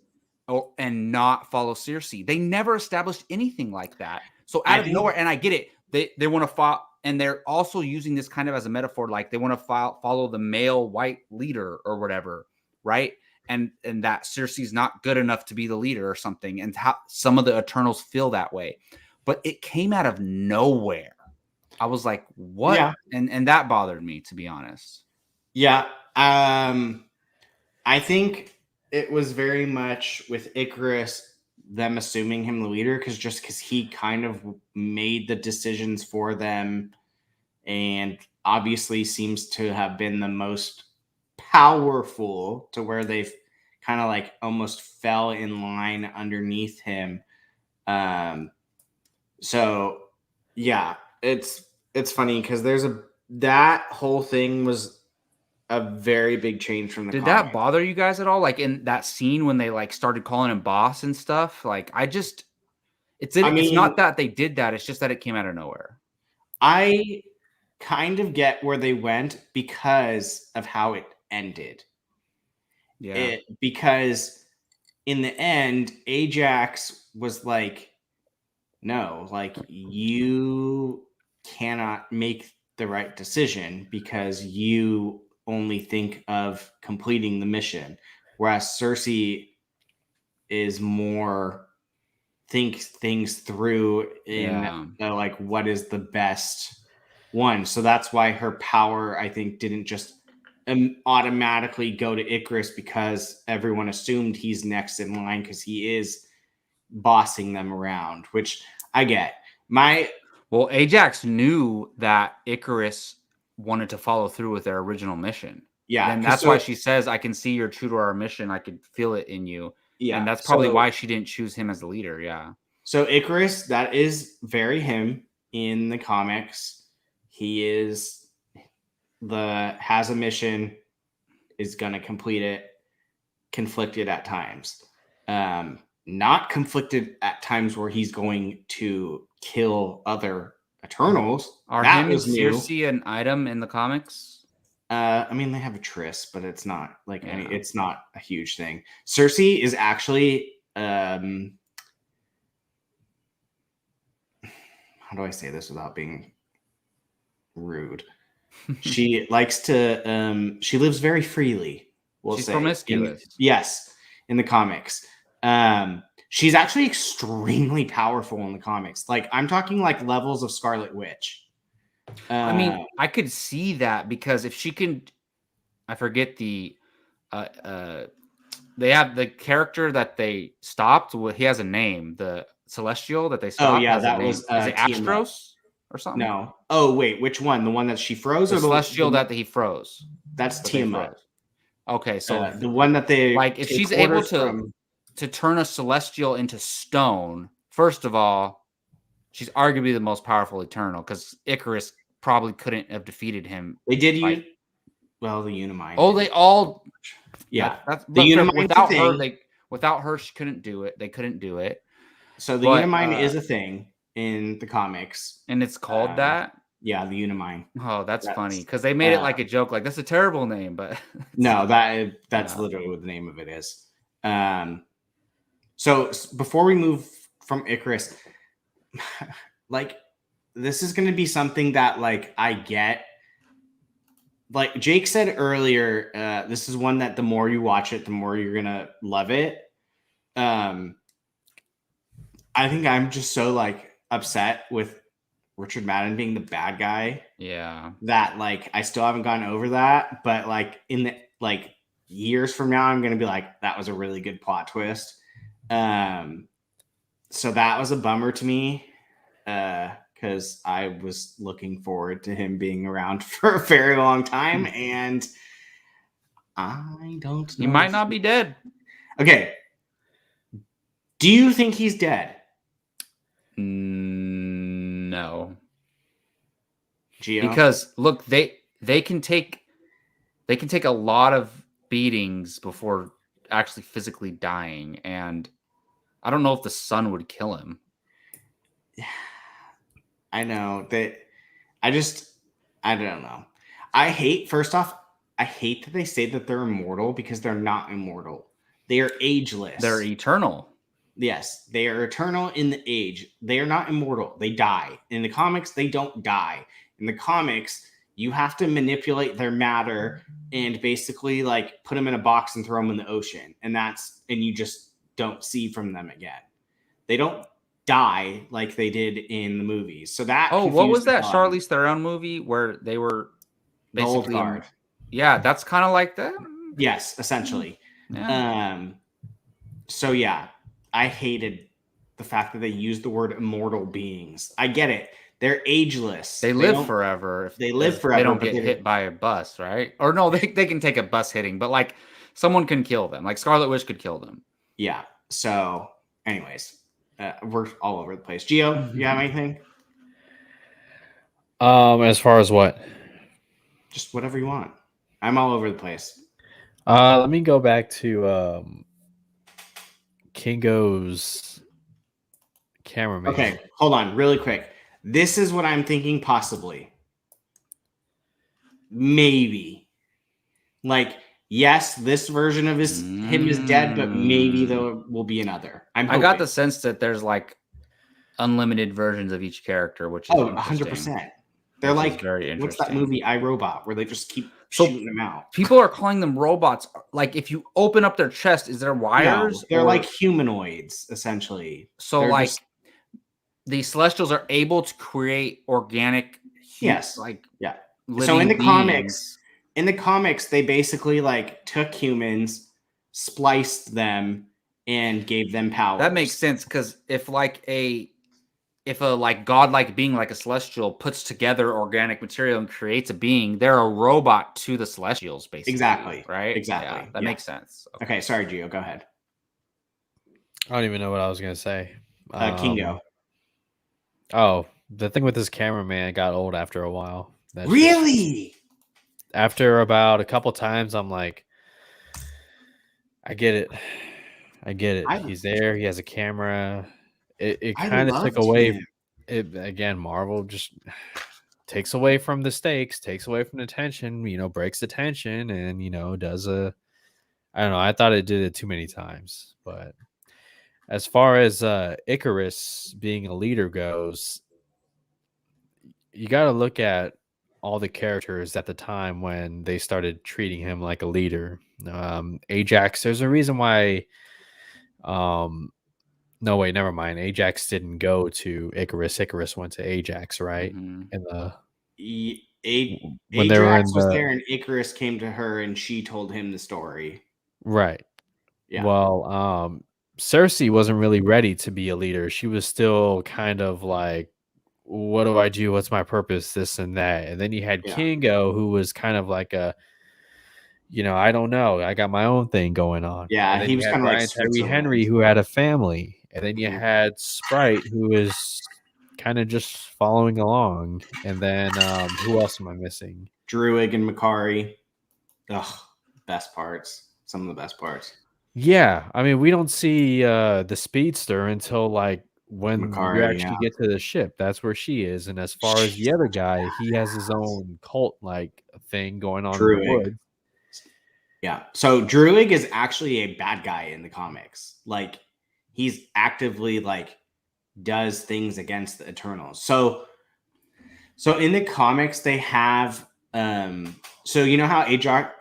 and not follow Cersei. They never established anything like that. So out of nowhere, and I get it, they want to follow, and they're also using this kind of as a metaphor, like they want to follow the male white leader or whatever, right? And that Cersei's not good enough to be the leader or something, and how some of the Eternals feel that way. But it came out of nowhere. I was like, what? Yeah. And that bothered me, to be honest. Yeah. I think it was very much with Icarus, them assuming him the leader, because he kind of made the decisions for them and obviously seems to have been the most powerful to where they've kind of like almost fell in line underneath him. So yeah, it's funny because that whole thing was a very big change from the Did that bother you guys at all? Like in that scene when they like started calling him boss and stuff? Like it's not that they did that. It's just that it came out of nowhere. I kind of get where they went because of how it ended. Yeah. Because in the end, Ajax was like, no, like you cannot make the right decision because you only think of completing the mission, whereas Cersei is more thinks things through in like what is the best one. So that's why her power, I think, didn't just automatically go to Icarus because everyone assumed he's next in line because he is bossing them around, which I get. Well, Ajax knew that Icarus wanted to follow through with their original mission. Yeah. And that's why she says, I can see you're true to our mission. I could feel it in you. Yeah. And that's probably why she didn't choose him as the leader. Yeah. So Icarus, that is very him in the comics. He is has a mission, is going to complete it, conflicted at times. Not conflicted at times where he's going to kill other Eternals. Are him and Cersei an item in the comics? I mean, they have a tryst, but it's not like it's not a huge thing. Cersei is actually how do I say this without being Rude. She likes to. She lives very freely. We'll She's say promiscuous. Yes, in the comics. She's actually extremely powerful in the comics. Like I'm talking like levels of Scarlet Witch. I mean, I could see that because if she can, I forget the, they have the character that they stopped. He has a name. The Celestial that they stopped. Oh yeah, has that a name. was Is it Tiamat. Astros or something? No. Oh wait, which one? The one that she froze, the or Celestial that he froze? That's That they Tiamat. froze. Okay, so The one that they like if take she's able orders to from. to turn a Celestial into stone, first of all, she's arguably the most powerful Eternal because Icarus probably couldn't have defeated him. They did like, use well the Unimind. Oh, they all yeah. That's The Unimind without her, without her she couldn't do it. They couldn't do it. So the Unimind is a thing in the comics, and it's called that. Yeah, the Unimind. Oh, that's funny because they made it like a joke. Like that's a terrible name, but no, that's literally what the name of it is. So before we move from Icarus, like this is going to be something that like I get. Like Jake said earlier, this is one that the more you watch it, the more you're gonna love it. I think I'm just so like upset with Richard Madden being the bad guy. Yeah. That like I still haven't gotten over that, but like in the like years from now, I'm gonna be like, that was a really good plot twist. So that was a bummer to me. Because I was looking forward to him being around for a very long time, and I don't know. He might not be dead. Okay. Do you think he's dead? No. Gio? Because look, they can take a lot of beatings before actually physically dying, and I don't know if the sun would kill him. I know that I don't know. I hate that they say that they're immortal because they're not immortal. They are ageless. They're eternal. Yes, they are eternal in the age. They are not immortal. They die. In the comics, they don't die. In the comics, you have to manipulate their matter and basically like put them in a box and throw them in the ocean. And you just don't see from them again. They don't die like they did in the movies. So that what was that Charlize Theron movie where they were basically guard? Yeah, that's kind of like that. Yes, essentially. Yeah. So yeah, I hated the fact that they used the word immortal beings. I get it. They're ageless. They live forever. If they live forever. They don't get hit by a bus, right? Or no, they can take a bus hitting, but like someone can kill them. Like Scarlet Witch could kill them. Yeah. So anyways, we're all over the place. Gio, you have anything? As far as what? Just whatever you want. I'm all over the place. Let me go back to Kingo's cameraman. Okay, hold on, really quick. This is what I'm thinking possibly. Maybe. Like, yes, this version of him is dead, but maybe there will be another. I got the sense that there's like unlimited versions of each character, which is 100%. They're like, very what's that movie, iRobot, where they just keep shooting them out? People are calling them robots. Like, if you open up their chest, is there wires? No, they're like humanoids, essentially. So, they're like, the Celestials are able to create organic. Yes. Like, yeah. So in the comics, they basically like took humans, spliced them, and gave them powers. That makes sense because if a like godlike being like a Celestial puts together organic material and creates a being, they're a robot to the Celestials, basically. Exactly. Right? Exactly. Yeah, that makes sense. Okay, sorry, Gio. Go ahead. I don't even know what I was going to say. Kingo. Oh, the thing with this cameraman got old after a while. Really? After about a couple times, I'm like, I get it. He's there. He has a camera. It kind of took away. Again, Marvel just takes away from the stakes, takes away from the tension. Breaks the tension, and does a. I don't know. I thought it did it too many times, but as far as Icarus being a leader goes, you got to look at all the characters at the time when they started treating him like a leader. Ajax, there's a reason why. No, wait, never mind. Ajax didn't go to Icarus. Icarus went to Ajax, right? Mm-hmm. In the Ajax they were in was there, and Icarus came to her, and she told him the story. right. Yeah. Well, Cersei wasn't really ready to be a leader. She was still kind of like, what do I do? What's my purpose? This and that. And then you had Kingo, who was kind of like I don't know. I got my own thing going on. Yeah, And then he you was had kind of like Brian Tyree Switzerland. Henry, who had a family. And then you had Sprite, who is kind of just following along. And then who else am I missing? Druig and Makari. Ugh, best parts. Some of the best parts. Yeah, I mean, we don't see the speedster until like when Makari, you actually get to the ship. That's where she is. And as far as the other guy, he has his own cult like thing going on in the woods. Yeah. So Druig is actually a bad guy in the comics. Like he's actively like does things against the Eternals. So in the comics they have so you know how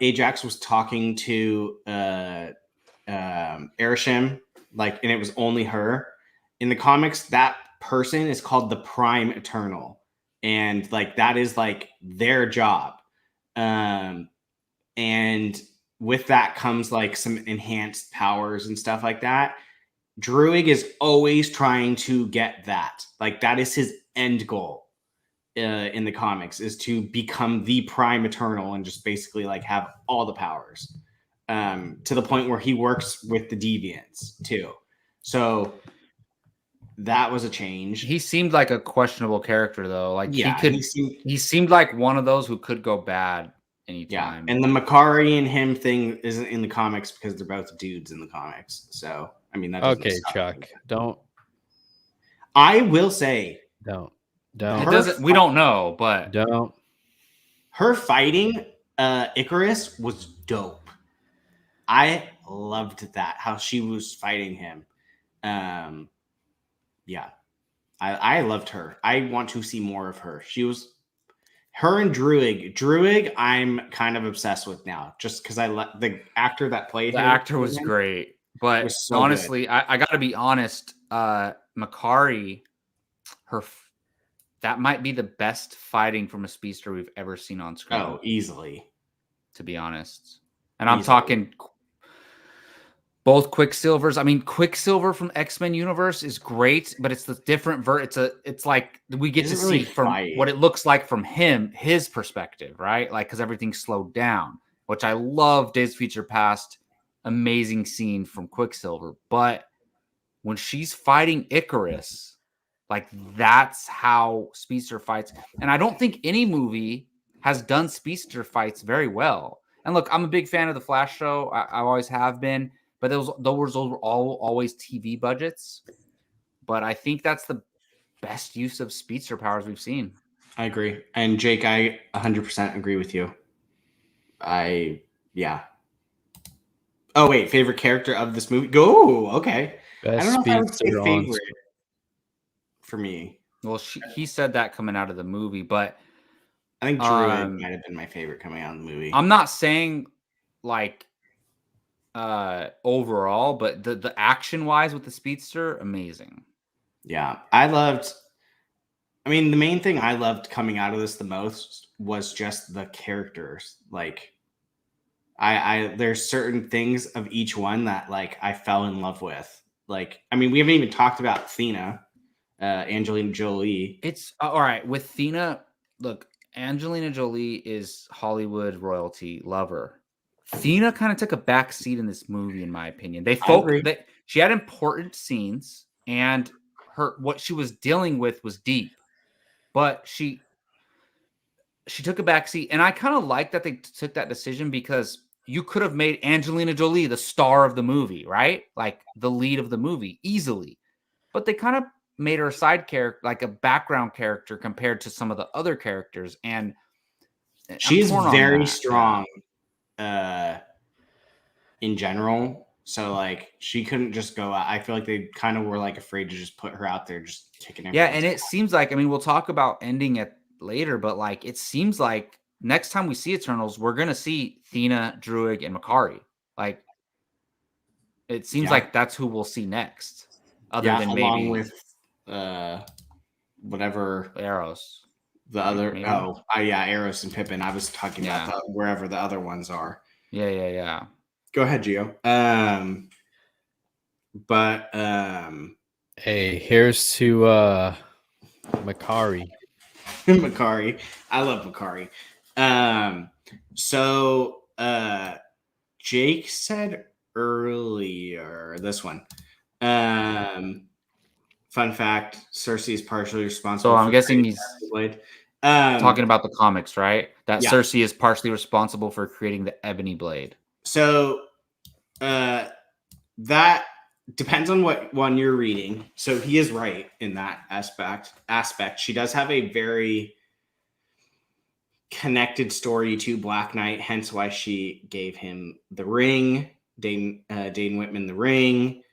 Ajax was talking to Erishim, like, and it was only her. In the comics, that person is called the Prime Eternal, and like that is like their job. And with that comes like some enhanced powers and stuff like that. Druig is always trying to get that. Like that is his end goal in the comics, is to become the Prime Eternal and just basically like have all the powers. To the point where he works with the Deviants too. So that was a change. He seemed like a questionable character though. Like yeah, he seemed like one of those who could go bad anytime. Yeah, and the Makari and him thing isn't in the comics because they're both dudes in the comics. So I mean, that okay, Chuck, don't. I will say, don't. It doesn't. We don't know, but don't. Her fighting Icarus was dope. I loved that, how she was fighting him. Yeah, I loved her. I want to see more of her. Her and Druig, I'm kind of obsessed with now, just because the actor that played him. The actor was great, but was so honestly, I got to be honest. Makari, that might be the best fighting from a speedster we've ever seen on screen. Oh, easily. To be honest, and I'm talking both Quicksilvers. I mean, Quicksilver from X-Men universe is great, but it's the different it's like we get to see from what it looks like from his perspective, right? Like, because everything's slowed down, which I love. Days of Future Past, amazing scene from Quicksilver, but when she's fighting Icarus, like that's how speedster fights. And I don't think any movie has done speedster fights very well. And look, I'm a big fan of the Flash show. I always have been. But those were always TV budgets. But I think that's the best use of speedster powers we've seen. I agree. And Jake, I 100% agree with you. Yeah. Oh, wait. Favorite character of this movie? Go. Okay. Best I don't know if I would say favorite for me. Well, he said that coming out of the movie, but I think Druid might have been my favorite coming out of the movie. I'm not saying like overall, but the action wise with the speedster, amazing. Yeah, the main thing I loved coming out of this the most was just the characters. Like I there's certain things of each one that like I fell in love with. Like, I mean, we haven't even talked about Athena, Angelina Jolie. It's all right with Athena. Look, Angelina Jolie is Hollywood royalty, lover. Athena kind of took a back seat in this movie, in my opinion. She had important scenes, and what she was dealing with was deep, but she took a back seat, and I kind of like that they took that decision, because you could have made Angelina Jolie the star of the movie, right? Like the lead of the movie easily, but they kind of made her a side character, like a background character compared to some of the other characters, and she's very strong. In general, so like she couldn't just go out. I feel like they kind of were like afraid to just put her out there, just kicking everything. Yeah, and it seems like, I mean, we'll talk about ending at later, but like it seems like next time we see Eternals, we're gonna see Thena, Druig, and Makari. Like it seems like that's who we'll see next, other than along maybe with whatever Eros. the other. Maybe? Eros and Pippin. I was talking about wherever the other ones are. Yeah. Go ahead, Gio. Hey, here's to Makari. Makari. I love Makari. So Jake said earlier this one. Fun fact: Cersei is partially responsible. So I'm guessing he's talking about the comics, right? That Cersei is partially responsible for creating the Ebony Blade. So that depends on what one you're reading. So he is right in that aspect. She does have a very connected story to Black Knight, hence why she gave him the ring, Dane Whitman the ring.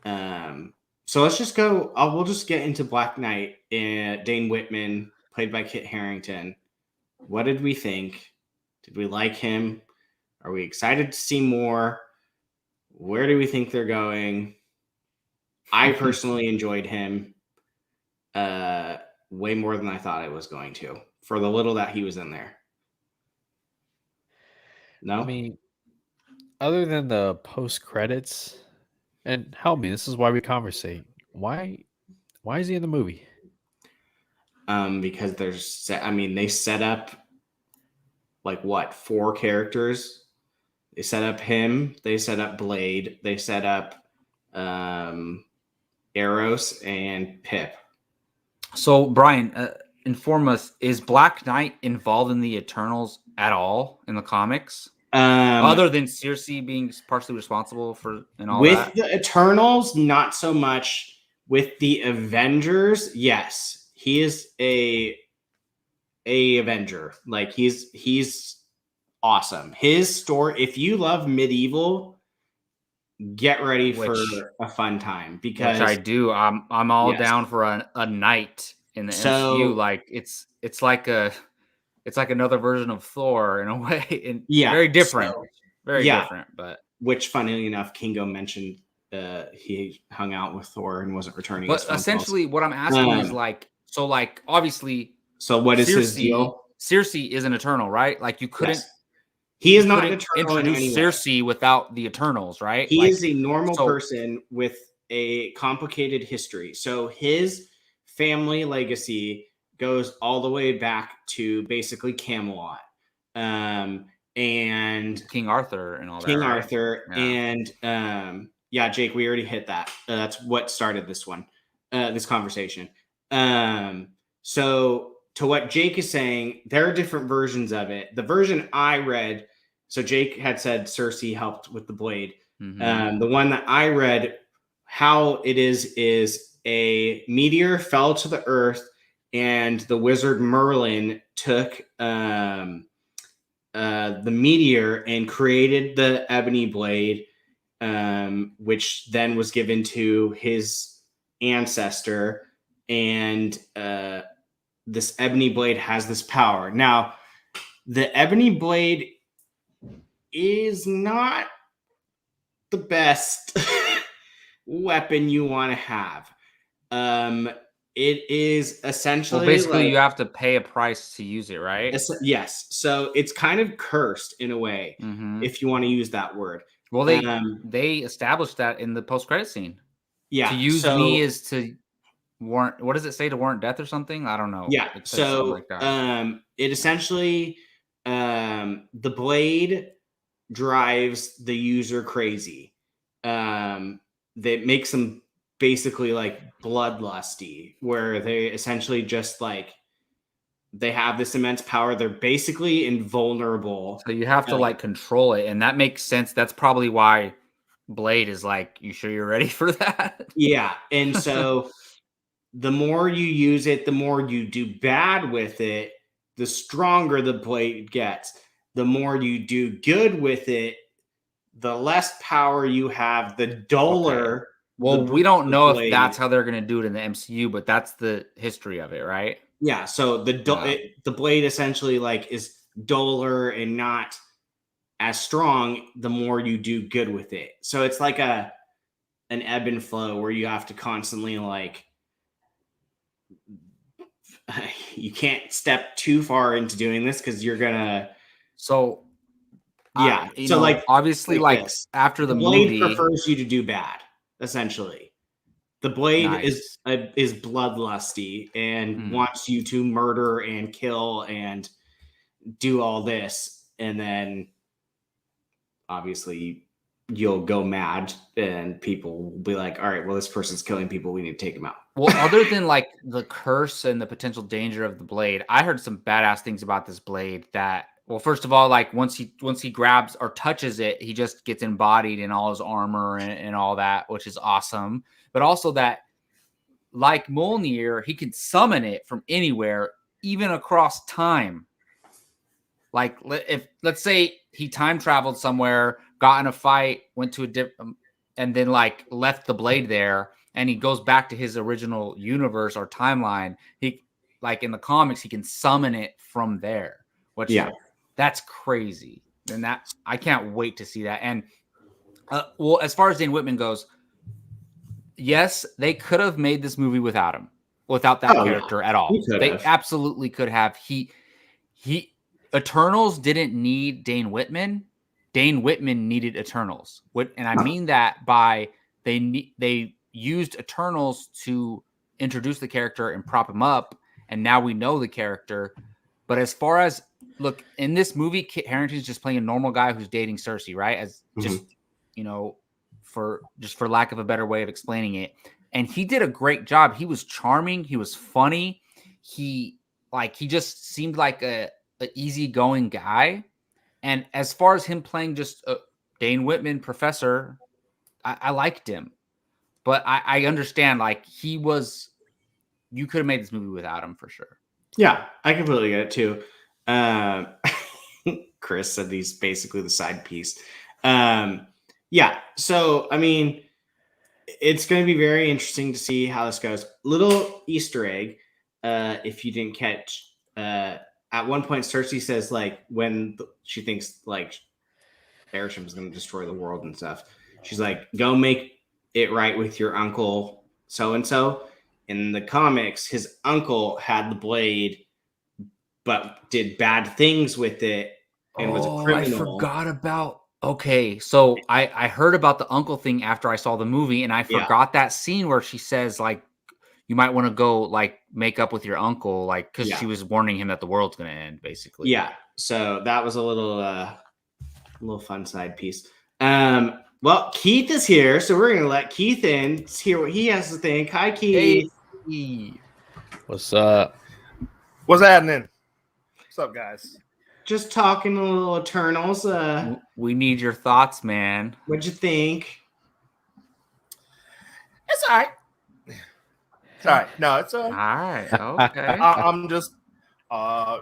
So let's just go. We'll just get into Black Knight. Dane Whitman, played by Kit Harington. What did we think? Did we like him? Are we excited to see more? Where do we think they're going? I personally enjoyed him way more than I thought I was going to, for the little that he was in there. No? I mean, other than the post credits, and help me, this is why we conversate. Why is he in the movie? Because they set up like what, 4 characters? They set up him, they set up Blade, they set up Eros and Pip. So Brian, inform us, is Black Knight involved in the Eternals at all in the comics? Other than Cersei being partially responsible for and all with that? The Eternals, not so much. With the Avengers, yes. He is a Avenger. Like he's awesome. His story, if you love medieval, get ready for a fun time, because which I do. I'm all down for a knight in the MCU. Like it's like another version of Thor in a way, and very different. Very different, but which, funnily enough, Kingo mentioned he hung out with Thor and wasn't returning. But essentially, what I'm asking is obviously. So what is his deal? Cersei is an Eternal, right? Like you couldn't. Yes. He is not an Eternal introduce Cersei without the Eternals, right? He is a normal person with a complicated history. So his family legacy goes all the way back to basically Camelot, and King Arthur and all that. King Arthur, and Jake, we already hit that. That's what started this one, this conversation. So to what Jake is saying, there are different versions of it. The version I read, so Jake had said Cersei helped with the blade. Mm-hmm. The one that I read, how it is a meteor fell to the earth, and the wizard Merlin took the meteor and created the ebony blade, which then was given to his ancestor, and this ebony blade has this power. Now, the ebony blade is not the best weapon you want to have. It is essentially basically you have to pay a price to use it, right? Yes. So it's kind of cursed in a way, if you want to use that word. Well, they established that in the post-credit scene. Yeah. To use me is to warrant. What does it say, to warrant death or something? I don't know. Yeah. So it essentially the blade drives the user crazy. That makes them basically like bloodlusty, where they essentially just like they have this immense power. They're basically invulnerable. So you have to like control it, and that makes sense. That's probably why Blade is like, you sure you're ready for that? Yeah. And so the more you use it, the more you do bad with it, the stronger the blade gets. The more you do good with it, the less power you have, the duller. Okay. Well, we don't know if that's how they're going to do it in the MCU, but that's the history of it, right? Yeah, so the blade essentially like is duller and not as strong the more you do good with it. So it's like an ebb and flow where you have to constantly like you can't step too far into doing this because you're gonna So so like obviously like this. after the blade movie prefers you to do bad, essentially. The blade nice. is bloodlusty and wants you to murder and kill and do all this, and then obviously you'll go mad and people will be like, all right, well, this person's killing people, we need to take him out. Well, other than like the curse and the potential danger of the blade, I heard some badass things about this blade that, well, first of all, like once he grabs or touches it, he just gets embodied in all his armor and all that, which is awesome. But also that, like Mjolnir, he can summon it from anywhere, even across time. Like if let's say he time traveled somewhere, got in a fight, went to a different, and then like left the blade there, and he goes back to his original universe or timeline. He like in the comics, he can summon it from there. Which that's crazy. And that I can't wait to see that. And well, as far as Dane Whitman goes, yes, they could have made this movie without him, without that character at all. They absolutely could have. He Eternals didn't need Dane Whitman. Dane Whitman needed Eternals. And I mean that by they used Eternals to introduce the character and prop him up, and now we know the character. But as far as look in this movie, Kit Harington's just playing a normal guy who's dating Cersei, right? As just for lack of a better way of explaining it. And he did a great job. He was charming. He was funny. He just seemed like a easygoing guy. And as far as him playing just a Dane Whitman professor, I liked him. But I understand, like, you could have made this movie without him for sure. Yeah, I completely get it too. Chris said he's basically the side piece. Yeah, so I mean, it's going to be very interesting to see how this goes. Little Easter egg, if you didn't catch, at one point Cersei says like when she thinks like Arishem is going to destroy the world and stuff, she's like, "Go make it right with your uncle so and so." In the comics, his uncle had the blade, but did bad things with it and was a criminal. I forgot about. Okay, so I heard about the uncle thing after I saw the movie, and I forgot that scene where she says like, you might want to go like make up with your uncle, like because she was warning him that the world's going to end, basically. Yeah, so that was a little fun side piece. Well, Keith is here, so we're going to let Keith in, hear what he has to think. Hi, Keith. Hey. What's up? What's happening? What's up, guys? Just talking a little Eternals. We need your thoughts, man. What'd you think? It's all right. It's all right. No, it's all right. Okay. I'm just. I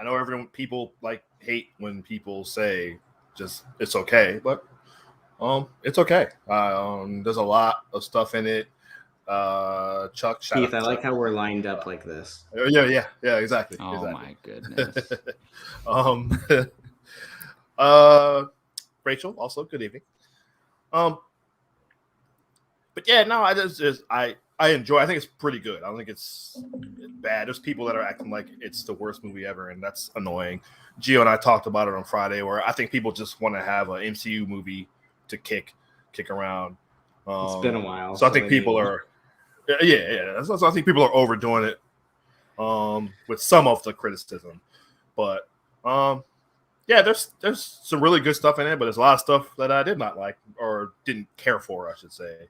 know people like hate when people say just it's okay, but it's okay. There's a lot of stuff in it. Chuck, Keith, I like how we're lined up like this. Yeah, exactly. Oh exactly. My goodness. Rachel, also good evening. But yeah, no, I enjoy. I think it's pretty good. I don't think it's bad. There's people that are acting like it's the worst movie ever, and that's annoying. Gio and I talked about it on Friday, where I think people just want to have an MCU movie to kick around. It's been a while, so I think people are. Yeah. So I think people are overdoing it with some of the criticism. But yeah, there's some really good stuff in it, but there's a lot of stuff that I did not like or didn't care for, I should say.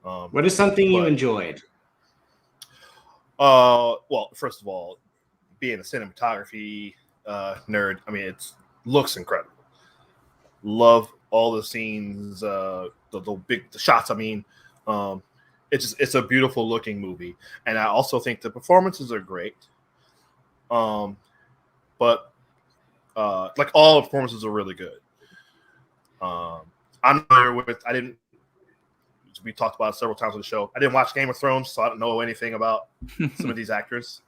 What is something you enjoyed? Well, first of all, being a cinematography nerd, I mean, it looks incredible. Love all the scenes, the shots. I mean, it's a beautiful looking movie, and I also think the performances are great. But like all the performances are really good. I'm familiar with. We talked about it several times on the show. I didn't watch Game of Thrones, so I don't know anything about some of these actors.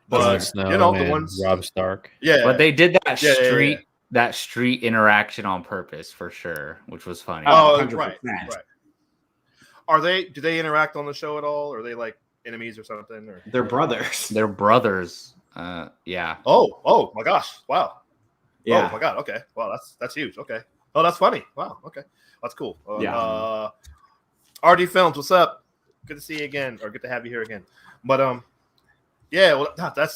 But Snow you know, the and ones, Rob Stark. yeah. But they did that Yeah, yeah, yeah. that street interaction on purpose for sure, which was funny. Oh, 100%. right. Are they? Do they interact on the show at all? Or are they like enemies or something? Or They're brothers. They're brothers. Yeah. oh my gosh! Wow. Yeah. Oh my god. Okay. Wow. That's huge. Okay. Oh, that's funny. Wow. Okay. That's cool. Yeah. RD Films, what's up? Good to see you again, or good to have you here again. But yeah. Well, that's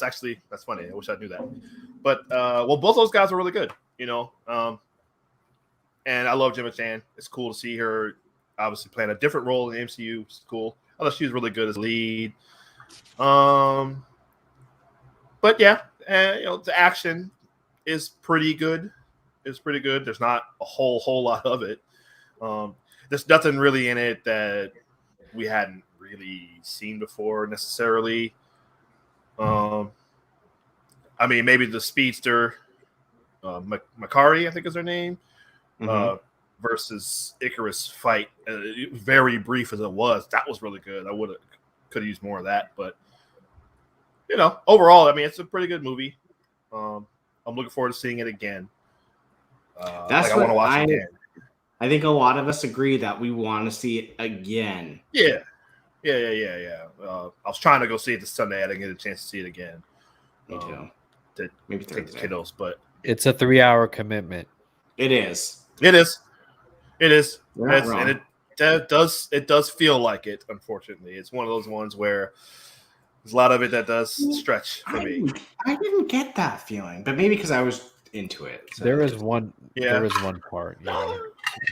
funny. I wish I knew that. But well, both those guys were really good. You know. And I love Gemma Chan. It's cool to see her obviously playing a different role in the MCU. It's cool. I thought she was really good as lead. But yeah, you know, the action is pretty good. It's pretty good. There's not a whole lot of it. There's nothing really in it that we hadn't really seen before necessarily. I mean, maybe the speedster, Makari, I think is her name, versus Icarus fight. Very brief as it was, that was really good. I could have used more of that, but you know, overall, I mean, it's a pretty good movie. I'm looking forward to seeing it again. That's I want to watch it again. I think a lot of us agree that we want to see it again. Yeah. I was trying to go see it this Sunday. I didn't get a chance to see it again. Me too. Maybe take the kiddos, but It's a 3-hour commitment. It is. It is. You're not wrong. And it does feel like it. Unfortunately, it's one of those ones where there's a lot of it that does stretch for me. I didn't get that feeling, but maybe because I was into it. So. There was one. Yeah. There was one part. Yeah.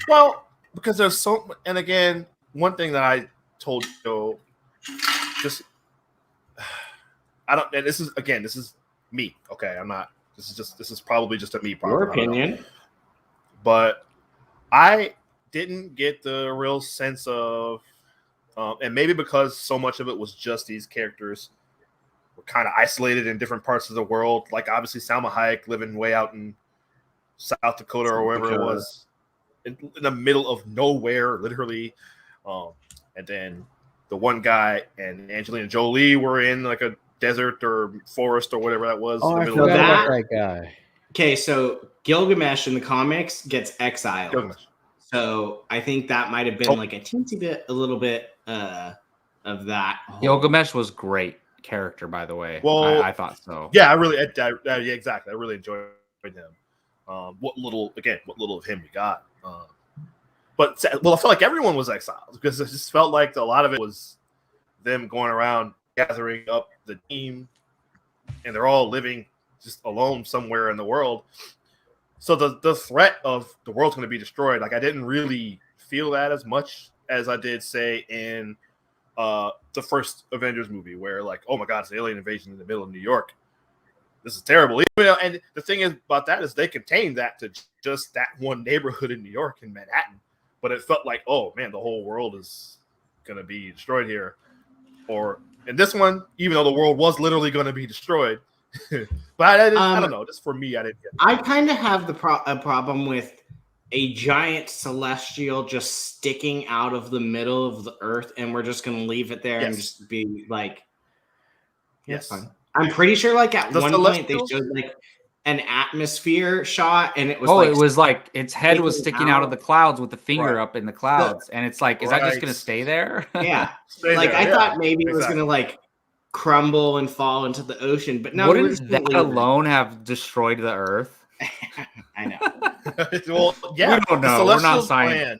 Well, because there's so, and again, one thing that I told Joe, just I don't. And this is me. Okay, I'm not. This is probably just a me problem. Your opinion, but I didn't get the real sense of, and maybe because so much of it was just these characters were kind of isolated in different parts of the world. Like obviously Salma Hayek living way out in South Dakota or wherever it was, in the middle of nowhere, literally. And then the one guy and Angelina Jolie were in like a desert or forest or whatever that was. Oh, in the I middle forgot of about nowhere. that guy. Okay, so Gilgamesh in the comics gets exiled. Gilgamesh. So I think that might have been like a little bit of that. Gilgamesh was great character, by the way. Well, I thought so. Yeah, yeah, exactly. I really enjoyed him. What little of him we got. But I felt like everyone was exiled because it just felt like a lot of it was them going around gathering up the team, and they're all living just alone somewhere in the world. So the threat of the world's going to be destroyed, like I didn't really feel that as much as I did, say, in the first Avengers movie, where like, oh my God, it's an alien invasion in the middle of New York. This is terrible. And the thing is about that is they contained that to just that one neighborhood in New York, in Manhattan. But it felt like, oh man, the whole world is going to be destroyed here. Or in this one, even though the world was literally going to be destroyed. But I don't know. Just for me, I didn't get that. I kind of have a problem with a giant celestial just sticking out of the middle of the earth, and we're just going to leave it there and just be like, yes, fine. I'm pretty sure, like at The one point they celestials? showed like an atmosphere shot, and it was it was like its head was sticking sticking out of out. the clouds with the finger Right. up in the clouds, and it's like, is that just Right. going to stay there? Yeah, Stay like there, I yeah, thought maybe it was exactly. going to like crumble and fall into the ocean, but no, we're Wouldn't just gonna that leave it. alone have destroyed the Earth? I know. Well, yeah, We don't know. The We're not Celestials science. plan.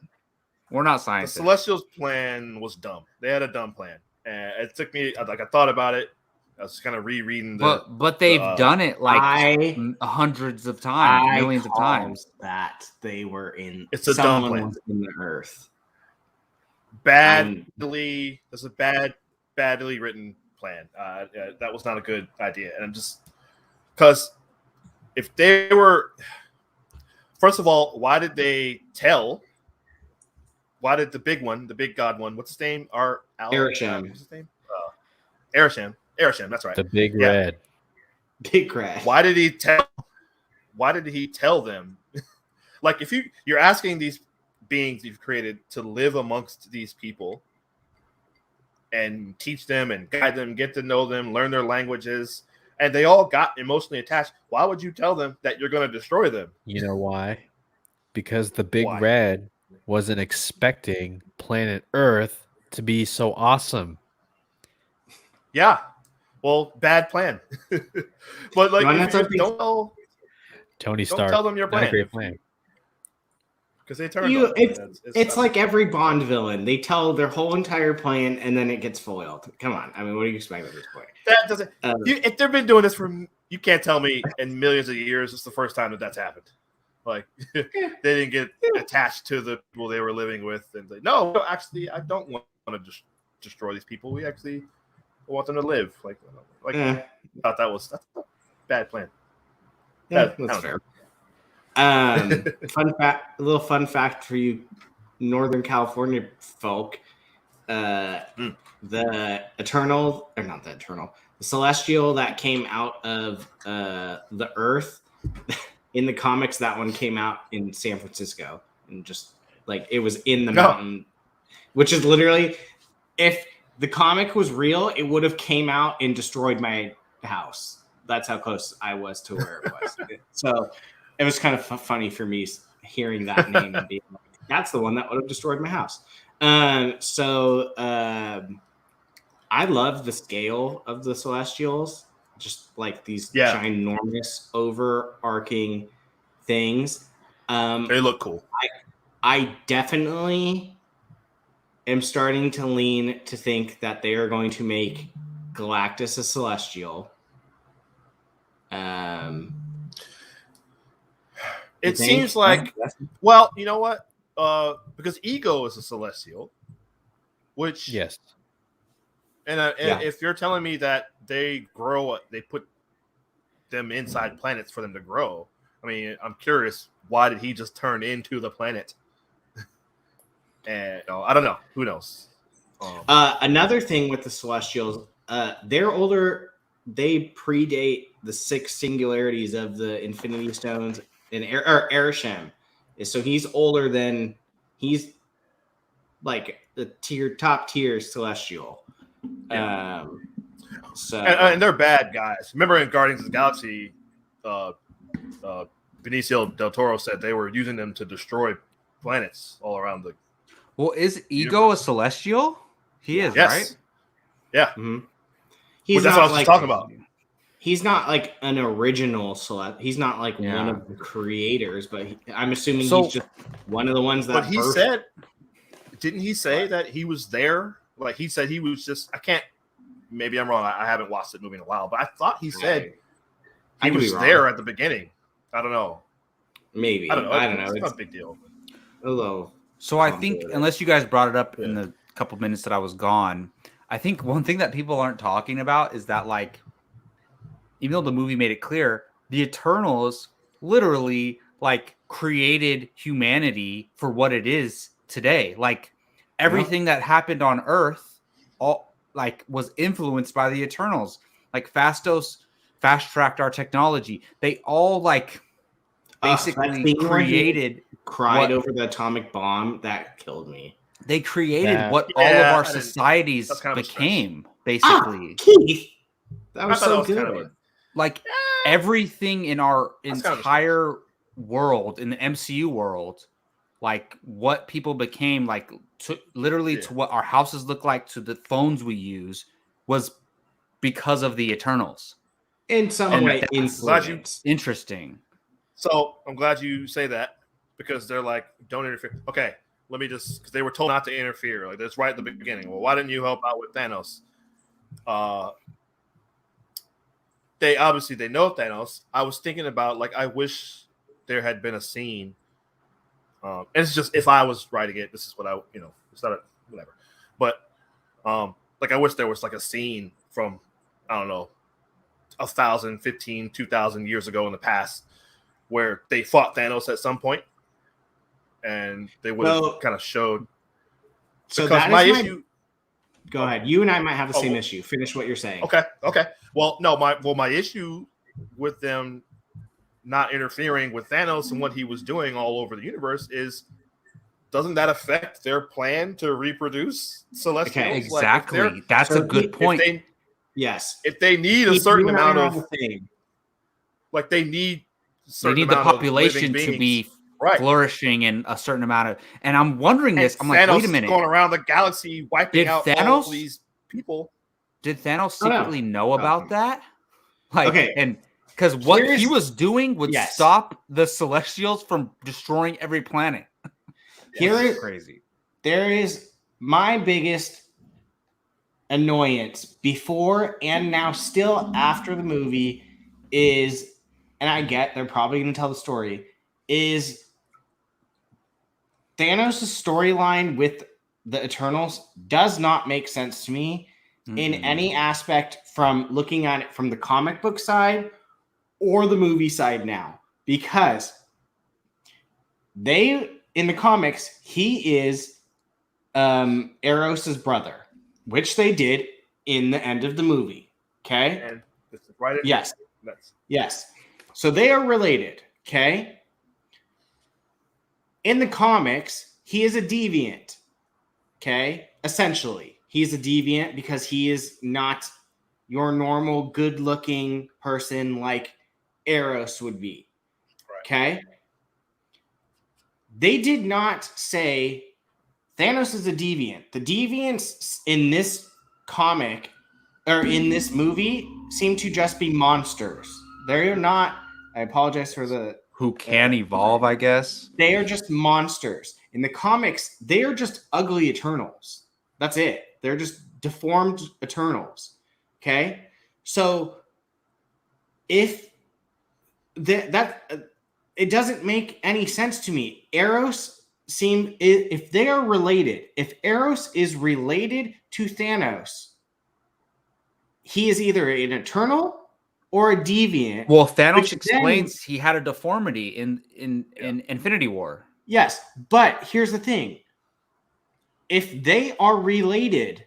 We're not The scientists. Celestials plan was dumb. They had a dumb plan, and it took me like I thought about it. I was kind of rereading But they've done it like hundreds of times, millions of times. That they were in. It's a dumb someone plan. was in the Earth. badly. That's a badly written plan. That was not a good idea, and I'm just because if they were, first of all, why did they tell? Why did the big one, the big god one, what's his name? Arishem. What's his name? Arishem. Arishem. That's right. The big Yeah. red. Big crash. Why did he tell them? Like, if you're asking these beings you've created to live amongst these people and teach them and guide them, get to know them, learn their languages, and they all got emotionally attached. Why would you tell them that you're going to destroy them? You know why? Because the Big Why? Red wasn't expecting planet Earth to be so awesome. Yeah. Well, bad plan. But like, don't tell Tony Stark. tell them your plan. Great plan. Because they turned on it's like every Bond villain. They tell their whole entire plan and then it gets foiled. Come on. I mean, what do you expect at this point? That doesn't. If they've been doing this for, you can't tell me in millions of years it's the first time that's happened. Like they didn't get attached to the people they were living with, and say, no, actually, I don't want to just destroy these people. We actually want them to live. I thought that's a bad plan. Yeah, that's fair. A little fun fact for you Northern California folk. The Celestial that came out of the Earth in the comics, that one came out in San Francisco, and just like it was in the mountain, which is literally, if the comic was real, it would have came out and destroyed my house. That's how close I was to where it was. So it was kind of funny for me hearing that name and being like, that's the one that would have destroyed my house. I love the scale of the Celestials, just like these ginormous overarching things. They look cool. I definitely am starting to lean to think that they are going to make Galactus a Celestial. It seems like, well, you know what? Because Ego is a Celestial, which yes. And if you're telling me that they put them inside planets for them to grow, I mean, I'm curious, why did he just turn into the planet? And I don't know. Who knows? Another thing with the Celestials, they're older. They predate the 6 singularities of the Infinity Stones in Arishem. So he's older than, he's like the top tier Celestial. Yeah. So and they're bad guys. Remember in Guardians of the Galaxy, Benicio del Toro said they were using them to destroy planets all around the. Well, is Ego a Celestial? He is, right? Yeah. Mm-hmm. That's what I was talking about. He's not like an original Celestial. He's not like one of the creators, but I'm assuming he's just one of the ones that. But he said, didn't he say that he was there? Like he said he was just. I can't. Maybe I'm wrong. I haven't watched the movie in a while, but I thought he said he was there at the beginning. I don't know. Maybe I don't know. It's not It's a big deal. Hello. So I think, unless you guys brought it up in the couple minutes that I was gone, I think one thing that people aren't talking about is that, like, even though the movie made it clear, the Eternals literally like created humanity for what it is today. Like everything that happened on Earth, all like was influenced by the Eternals. Like Phastos fast-tracked our technology. They all like basically created. Cried over the atomic bomb. That killed me. They created what all of our societies became, basically. Keith, that was so good. Like everything in our entire world, in the MCU world, like what people became, like literally to what our houses look like, to the phones we use, was because of the Eternals. In some way, interesting. So I'm glad you say that, because they're like, don't interfere. Okay, let me just, because they were told not to interfere. Like that's right at the beginning. Well, why didn't you help out with Thanos? They know Thanos. I was thinking about, like, I wish there had been a scene. And it's just, if I was writing it, this is what it's not whatever. But like I wish there was like a scene from, I don't know, 1,000, 15, 2,000 years ago in the past where they fought Thanos at some point, and they would have kind of showed. So that my issue. Go ahead. You and I might have the same issue. Finish what you're saying. Okay. Well, no, my issue with them not interfering with Thanos and what he was doing all over the universe is, doesn't that affect their plan to reproduce Celestials? Okay, exactly. That's a good point. Yes. If they need a certain amount of thing, like they need the population to be flourishing in a certain amount of, and I'm wondering this. I'm like, wait a minute, going around the galaxy wiping out all these people. Did Thanos secretly know about that? Like, okay, and because what he was doing would stop the Celestials from destroying every planet. Here is crazy. There is my biggest annoyance before and now still after the movie is, and I get they're probably going to tell the story, is Thanos' storyline with the Eternals does not make sense to me in any aspect from looking at it from the comic book side or the movie side now, because in the comics, he is Eros' brother, which they did in the end of the movie. Okay. And this is right. Yes. Yes. So they are related. Okay. In the comics, he is a deviant. Okay. Essentially, he's a deviant because he is not your normal good-looking person like Eros would be. Right. Okay. They did not say Thanos is a deviant. The deviants in this comic or in this movie seem to just be monsters. They're not. I apologize for the who can evolve, I guess. They are just monsters. In the comics, they are just ugly Eternals. That's it. They're just deformed Eternals. Okay? So if it doesn't make any sense to me. If they are related, if Eros is related to Thanos, he is either an Eternal or a deviant. Well, Thanos explains he had a deformity in Infinity War. Yes, but here's the thing. If they are related,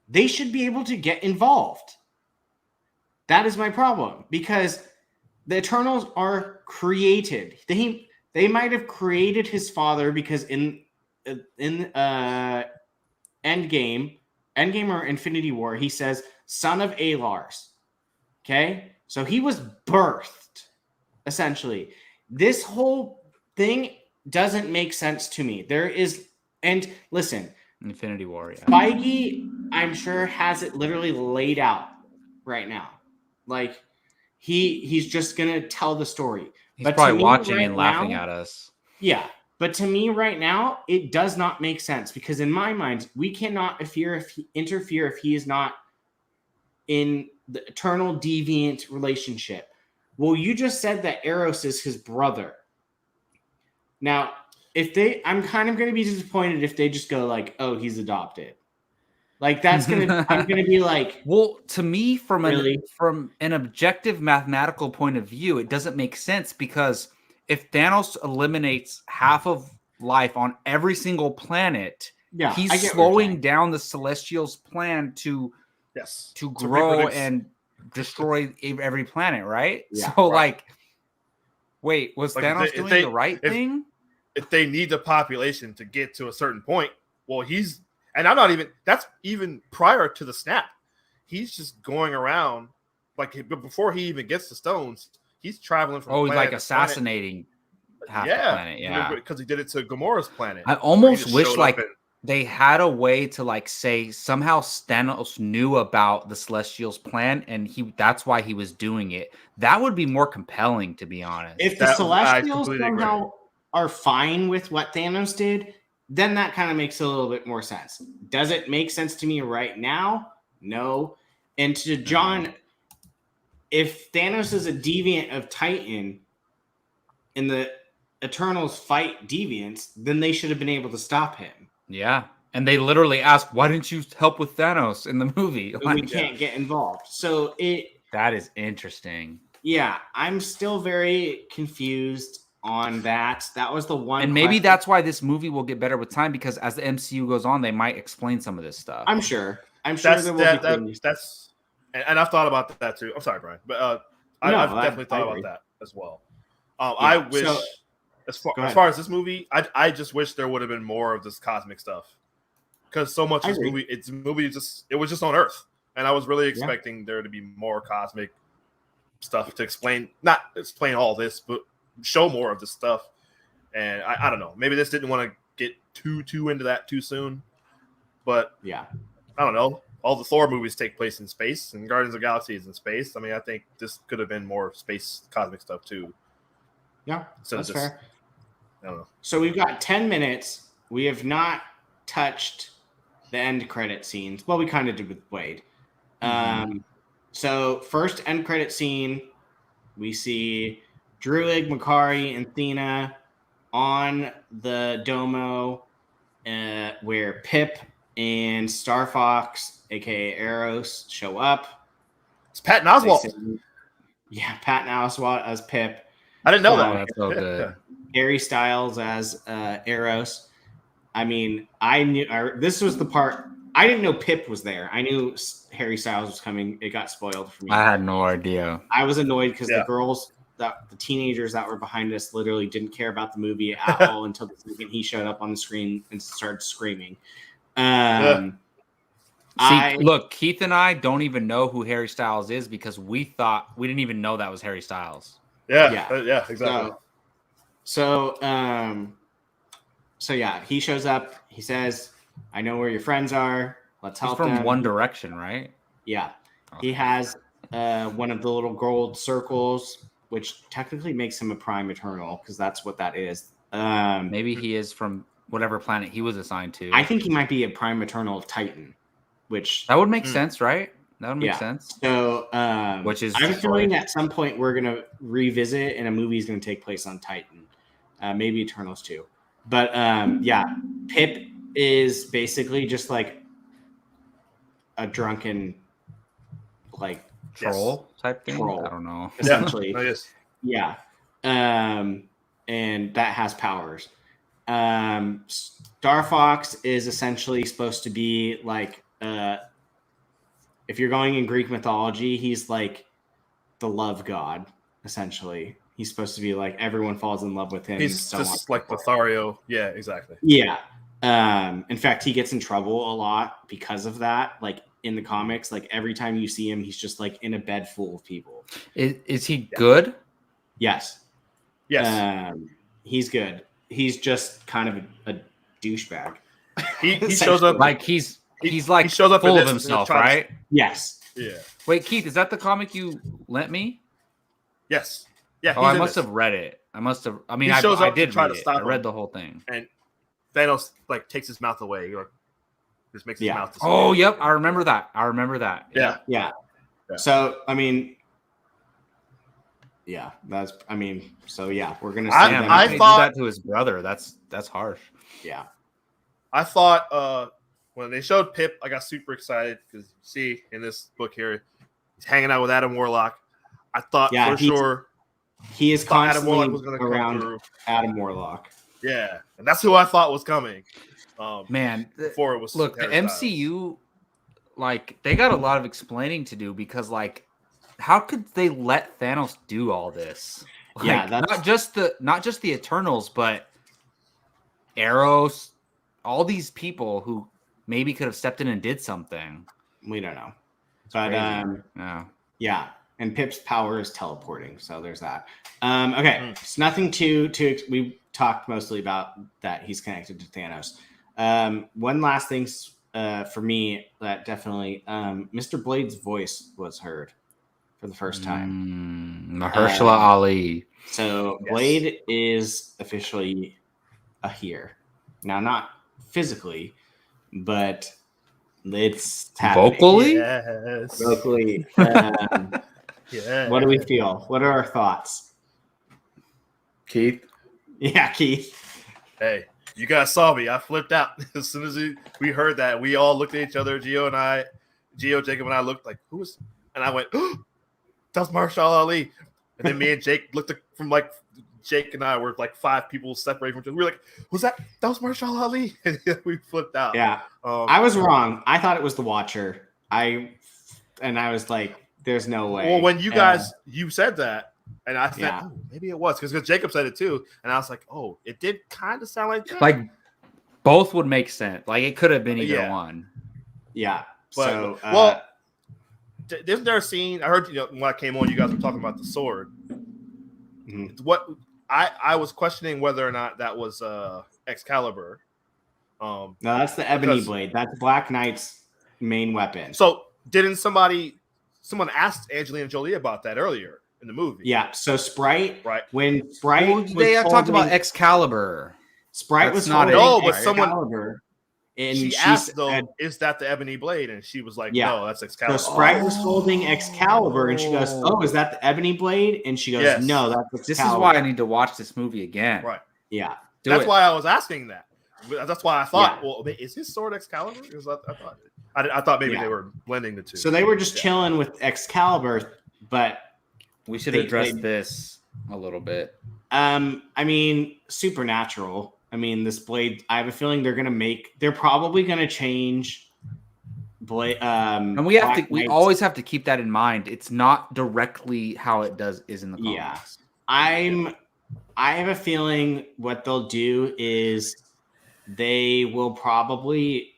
they should be able to get involved. That is my problem, because the Eternals are created. They might have created his father because in Endgame or Infinity War, he says son of Alars. Okay? So he was birthed, essentially. This whole thing doesn't make sense to me. And listen, Infinity War, yeah. Feige, I'm sure, has it literally laid out right now. Like, he's just gonna tell the story. He's probably watching and laughing at us. Yeah, but to me right now, it does not make sense, because in my mind, we cannot interfere if he is not in the eternal deviant relationship. Well, you just said that Eros is his brother. Now, I'm kind of going to be disappointed if they just go like, "Oh, he's adopted." Like I'm going to be like, well, to me, from an objective mathematical point of view, it doesn't make sense, because if Thanos eliminates half of life on every single planet, he's slowing down the Celestials' plan to grow and destroy every planet, right? Yeah, so, wait, was Thanos doing the right thing? If they need the population to get to a certain point, well, and I'm not even, that's even prior to the snap. He's just going around, before he even gets the stones, he's traveling from he's like assassinating half the planet. Yeah. Because he did it to Gamora's planet. I almost wish they had a way to say somehow Thanos knew about the Celestials' plan and that's why he was doing it. That would be more compelling, to be honest. If the Celestials somehow are fine with what Thanos did, then that kind of makes a little bit more sense. Does it make sense to me right now? No. And to John, if Thanos is a deviant of Titan and the Eternals fight deviants, then they should have been able to stop him. Yeah. And they literally asked, why didn't you help with Thanos in the movie? We can't get involved. So that is interesting. Yeah. I'm still very confused on that. That was the one. And maybe that's why this movie will get better with time, because as the MCU goes on, they might explain some of this stuff. I'm sure there will be things. And I've thought about that too. I'm sorry, Brian, but I've definitely thought about that as well. I wish, as far as this movie, I just wish there would have been more of this cosmic stuff, because so much of this movie, it was just on Earth. and I was really expecting there to be more cosmic stuff to not explain all this, but show more of this stuff. And I don't know, maybe this didn't want to get too into that too soon, but yeah, I don't know. All the Thor movies take place in space, and Guardians of the Galaxy is in space. I mean, I think this could have been more space cosmic stuff too. Yeah, that's fair. I don't know. So we've got 10 minutes. We have not touched the end credit scenes. Well, we kind of did with Blade. So first end credit scene, we see Druig, Makari, and Thena on the Domo, where Pip and Star Fox, aka Eros, show up. It's Patton Oswalt. Yeah, Patton Oswalt as Pip. I didn't know that. That's so good. Harry Styles as Eros. I mean, I knew this was the part. I didn't know Pip was there. I knew Harry Styles was coming. It got spoiled for me. I had no idea. I was annoyed because the teenagers that were behind us literally didn't care about the movie at all until the second he showed up on the screen and started screaming. Look, Keith and I don't even know who Harry Styles is because we didn't even know that was Harry Styles. Yeah, exactly. So yeah, he shows up. He says, "I know where your friends are. Let's help them." He's from One Direction, right? Yeah. Okay. He has one of the little gold circles, which technically makes him a Prime Eternal because that's what that is. Maybe he is from whatever planet he was assigned to. I think he might be a Prime Eternal of Titan, which that would make sense, right? That would make sense. So, which is I'm feeling at some point we're gonna revisit, and a movie is gonna take place on Titan, maybe Eternals too. But Pip is basically just like a drunken, like troll type thing. Troll, I don't know. Essentially, yeah. And that has powers. Star Fox is essentially supposed to be like, if you're going in Greek mythology, he's like the love god, essentially. He's supposed to be like everyone falls in love with him. He's just like Lothario. Yeah, exactly. Yeah. In fact, he gets in trouble a lot because of that. Like in the comics, like every time you see him, he's just like in a bed full of people. Is he good? Yes. Yes. He's good. He's just kind of a douchebag. He shows up like he's like he shows up full of himself, right? Yes. Yeah. Wait, Keith, is that the comic you lent me? Yes. Yeah. Oh, I must have read it. I mean, I did read it. I read the whole thing. And Thanos like takes his mouth away. Or just makes his mouth. Oh, yep. I remember that. Yeah. So, I mean, we're gonna. I thought that to his brother. That's harsh. Yeah. I thought when they showed Pip, I got super excited because see in this book here, he's hanging out with Adam Warlock. I thought for sure he is constantly around Adam Warlock. Yeah, and that's who I thought was coming. Man, before it was the MCU, like they got a lot of explaining to do because like, how could they let Thanos do all this? Like, not just the Eternals, but Eros, all these people who maybe could have stepped in and did something. We don't know, but yeah. And Pip's power is teleporting, so there's that. Okay, it's nothing to. We talked mostly about that he's connected to Thanos. One last thing for me that definitely, Mr. Blade's voice was heard for the first time. Mahershala Ali. So Blade is officially here now, not physically, but it's happening. Vocally. Yes. Vocally. Yeah. What do we feel? What are our thoughts? Keith? Yeah, Keith. Hey, you guys saw me. I flipped out. As soon as we heard that, we all looked at each other. Jacob, and I looked like, who was? And I went, oh, that was Mahershala Ali. And then me and Jake looked from like, Jake and I were like 5 people separated from each other. We were like, was that was Mahershala Ali? And we flipped out. Yeah. I was wrong. I thought it was the Watcher. I was like, there's no way. Well, when you said that, and I said, oh, maybe it was because Jacob said it too, and I was like, oh, it did kind of sound like that. Like both would make sense. Like it could have been either one. Yeah. But, so, isn't there a scene? I heard when I came on, you guys were talking about the sword. Mm-hmm. What I was questioning whether or not that was Excalibur. No, that's the ebony blade. That's Black Knight's main weapon. So didn't someone asked Angelina Jolie about that earlier in the movie? Yeah. So Sprite, right? When Sprite, they have talked about Excalibur. Sprite was not holding but Excalibur. And she asked, though, is that the ebony blade? And she was like, no, that's Excalibur. So Sprite was holding Excalibur, and she goes, oh, is that the ebony blade? And she goes, no, that's Excalibur. This is why I need to watch this movie again. Right. Yeah. That's why I was asking that. That's why I thought, well, is his sword Excalibur? Because I thought maybe they were blending the two. So they were just chilling with Excalibur, but we should address this a little bit. I mean, Supernatural. I mean, this blade, I have a feeling they're probably going to change blade. And we always have to keep that in mind. It's not directly how it is in the comics. Yeah. I have a feeling what they'll do is they will probably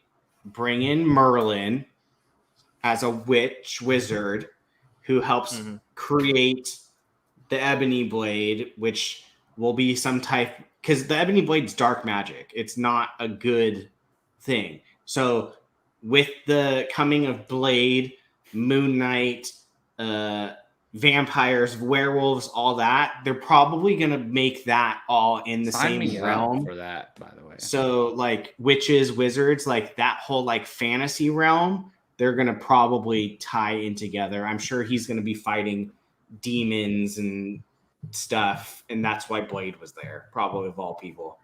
bring in Merlin as a wizard who helps create the ebony blade, which will be some type, because the ebony blade's dark magic. It's not a good thing. So with the coming of Blade, Moon Knight, vampires, werewolves, all that, they're probably going to make that all in the same realm. For that, by the way. So like witches, wizards, like that whole like fantasy realm, they're going to probably tie in together. I'm sure he's going to be fighting demons and stuff, and that's why Blade was there, probably of all people.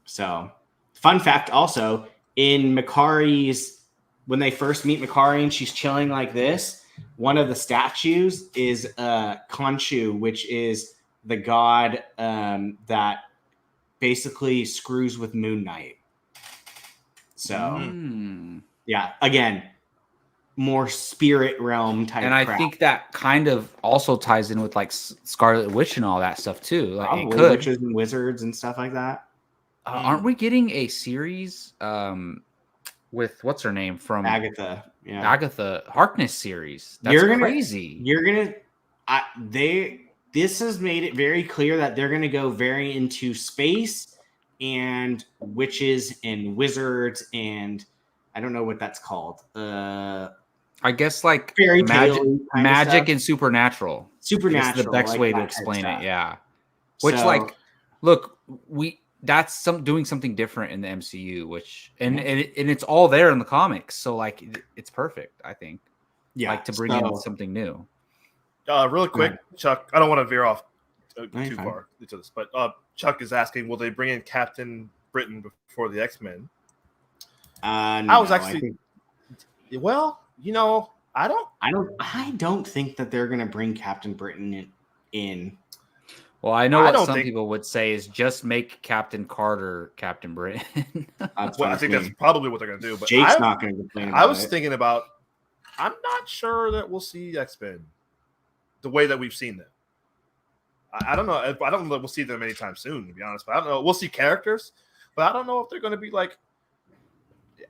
So, fun fact also, in Makari's, when they first meet Makari and she's chilling like this, one of the statues is Khonshu, which is the god that basically screws with Moon Knight. So, yeah, again, more spirit realm type. And I think that kind of also ties in with like Scarlet Witch and all that stuff too. Like probably witches and wizards and stuff like that. Aren't we getting a series with what's her name from Agatha? Yeah, Agatha Harkness series. That's crazy. This has made it very clear that they're gonna go very into space and witches and wizards and I don't know what that's called. I guess like fairy magic and supernatural. Supernatural is the best way to explain it. Yeah. Which look, that's doing something different in the MCU, which and it's all there in the comics. So like it's perfect, I think. Yeah. Like to bring in something new. Really quick, Chuck, I don't want to veer off too far into this, but Chuck is asking, will they bring in Captain Britain before the X-Men? I was actually I don't think that they're gonna bring Captain Britain in. Well, I know what some people would say is just make Captain Carter Captain Britain. I think that's probably what they're gonna do. But Jake's not gonna complain about I was thinking about. I'm not sure that we'll see X-Men the way that we've seen them. I don't know. I don't know that we'll see them anytime soon, to be honest. But I don't know. We'll see characters, but I don't know if they're going to be like.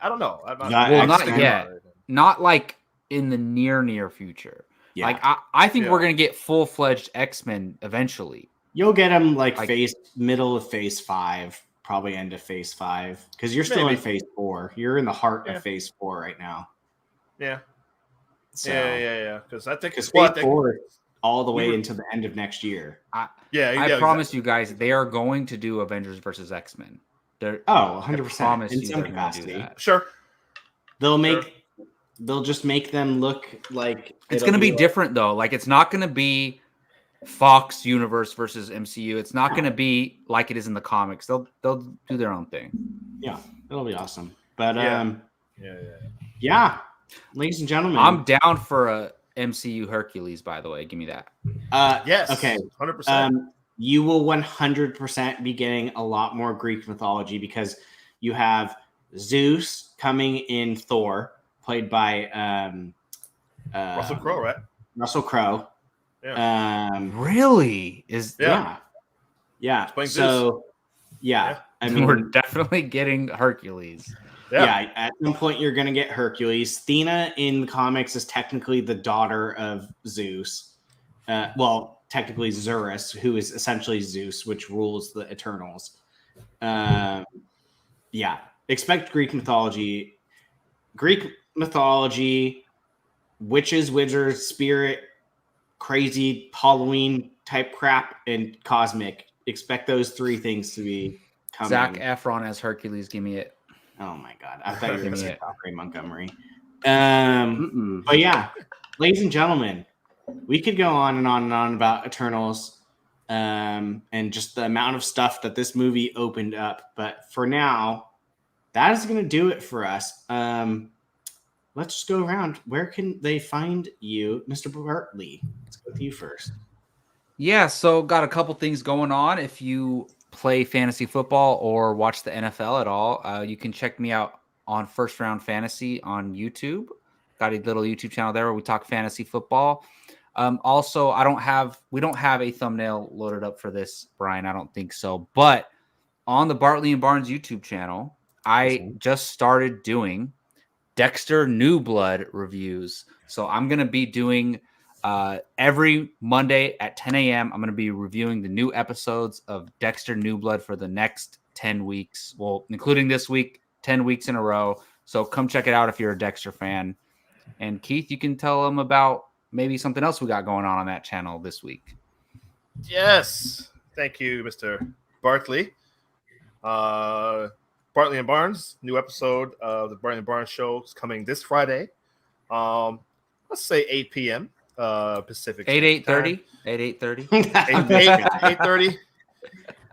I don't know. Not yet. Not like in the near future. Yeah. Like I think we're going to get full-fledged X-Men eventually. You'll get them like middle of phase 5, probably end of phase 5, because you're still in phase 4. You're in the heart of phase 4 right now. Yeah. So, yeah. Because I think phase 4 all the way into the end of next year. I promise you guys, they are going to do Avengers versus X-Men. 100% in some capacity. Sure. They'll just make them look like it's going to be different though. Like it's not going to be Fox universe versus MCU. It's not going to be like it is in the comics. They'll do their own thing. Yeah, it'll be awesome. But yeah. Ladies and gentlemen, I'm down for a MCU Hercules. By the way, give me that. Yes. Okay. 100%. You will 100% be getting a lot more Greek mythology because you have Zeus coming in Thor, played by Russell Crowe, right? Russell Crowe. Yeah. Really? Yeah. So, yeah. I mean, we're definitely getting Hercules. Yeah, at some point you're going to get Hercules. Athena in the comics is technically the daughter of Zeus. Well, technically Zurus, who is essentially Zeus, which rules the Eternals. Yeah, expect Greek mythology. Greek mythology, witches, wizards, spirit, crazy Halloween type crap, and cosmic. Expect those three things to be coming. Zac Efron as Hercules. Give me it. Oh my god! I thought you were going to say Ray Montgomery. But yeah, ladies and gentlemen, we could go on and on and on about Eternals, and just the amount of stuff that this movie opened up. But for now, that is going to do it for us. Let's just go around. Where can they find you, Mr. Bartley? Let's go with you first. Yeah, so got a couple things going on. If you play fantasy football or watch the NFL at all, you can check me out on First Round Fantasy on YouTube. Got a little YouTube channel there where we talk fantasy football. Also, we don't have a thumbnail loaded up for this, Brian. I don't think so. But on the Bartley and Barnes YouTube channel, I just started doing Dexter New Blood reviews. So I'm going to be doing every Monday at 10 a.m. I'm going to be reviewing the new episodes of Dexter New Blood for the next 10 weeks. Well, including this week, 10 weeks in a row. So come check it out if you're a Dexter fan. And Keith, you can tell them about maybe something else we got going on that channel this week. Yes. Thank you, Mr. Bartley. Bartley and Barnes, new episode of the Bartley and Barnes show is coming this Friday. Let's say 8 p.m. Pacific. 8:30? 8:30? 8:30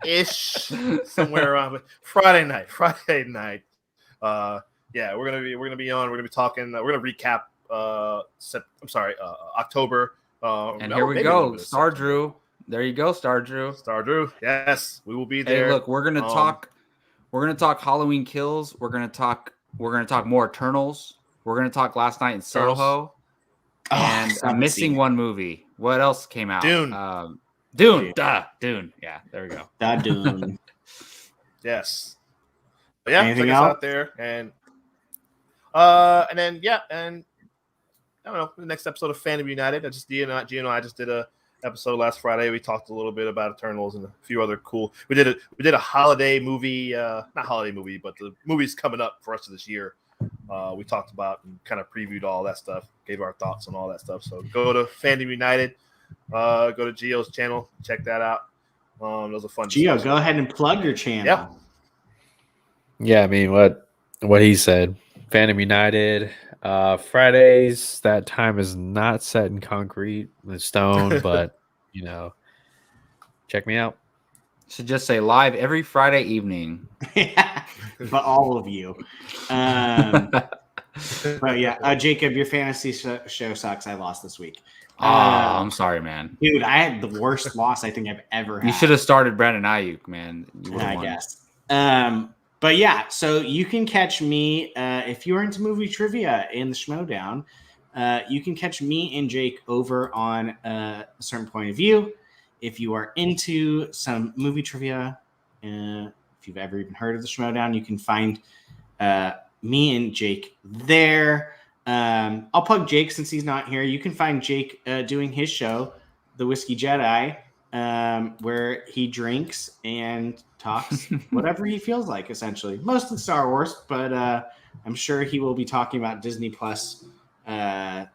ish, somewhere around Friday night. Yeah, we're gonna be on. We're gonna be talking. We're gonna recap. October. And here we go, Star Drew. There you go, Star Drew. Star Drew. Yes, we will be there. Hey, look, we're gonna talk. We're gonna talk Halloween Kills. We're gonna talk more Eternals. We're gonna talk Last Night in Soho. And I'm missing one movie. What else came out? Dune. Dune. Dune. Yeah, there we go. Dune. Yes. But yeah, anything check else us out there, and then I don't know, the next episode of Fandom United. Gio and I just did a episode last Friday. We talked a little bit about Eternals and a few other cool. We did a holiday movie, not holiday movie, but the movies coming up for us this year. We talked about and kind of previewed all that stuff, gave our thoughts on all that stuff. So go to Fandom United, go to Gio's channel, check that out. Those are fun. Gio, go ahead and plug your channel. Yeah. Yeah, I mean what he said. Fandom United. Fridays, that time is not set in concrete in stone, but check me out. Should just say live every Friday evening. But all of you. But yeah, Jacob, your fantasy show sucks. I lost this week. I'm sorry, man. Dude, I had the worst loss I think I've ever had. You should have started Brandon Ayuk, man. I guess. But yeah, so you can catch me if you're into movie trivia in the Schmodown. You can catch me and Jake over on A Certain Point of View. If you are into some movie trivia, if you've ever even heard of the Schmodown, you can find me and Jake there. I'll plug Jake since he's not here. You can find Jake doing his show, The Whiskey Jedi, where he drinks and talks whatever he feels like, essentially. Mostly Star Wars, but I'm sure he will be talking about Disney Plus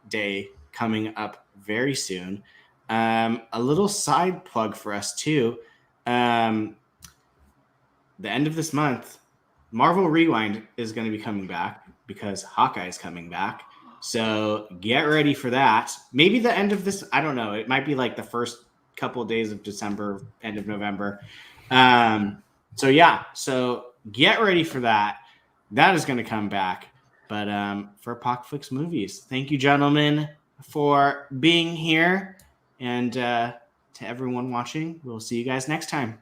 Day coming up very soon. A little side plug for us, too. The end of this month, Marvel Rewind is going to be coming back because Hawkeye is coming back. So get ready for that. Maybe the end of this, I don't know. It might be like the first couple of days of December, end of November. So get ready for that. That is going to come back. But for Apocaflix Movies, thank you, gentlemen, for being here. And to everyone watching, we'll see you guys next time.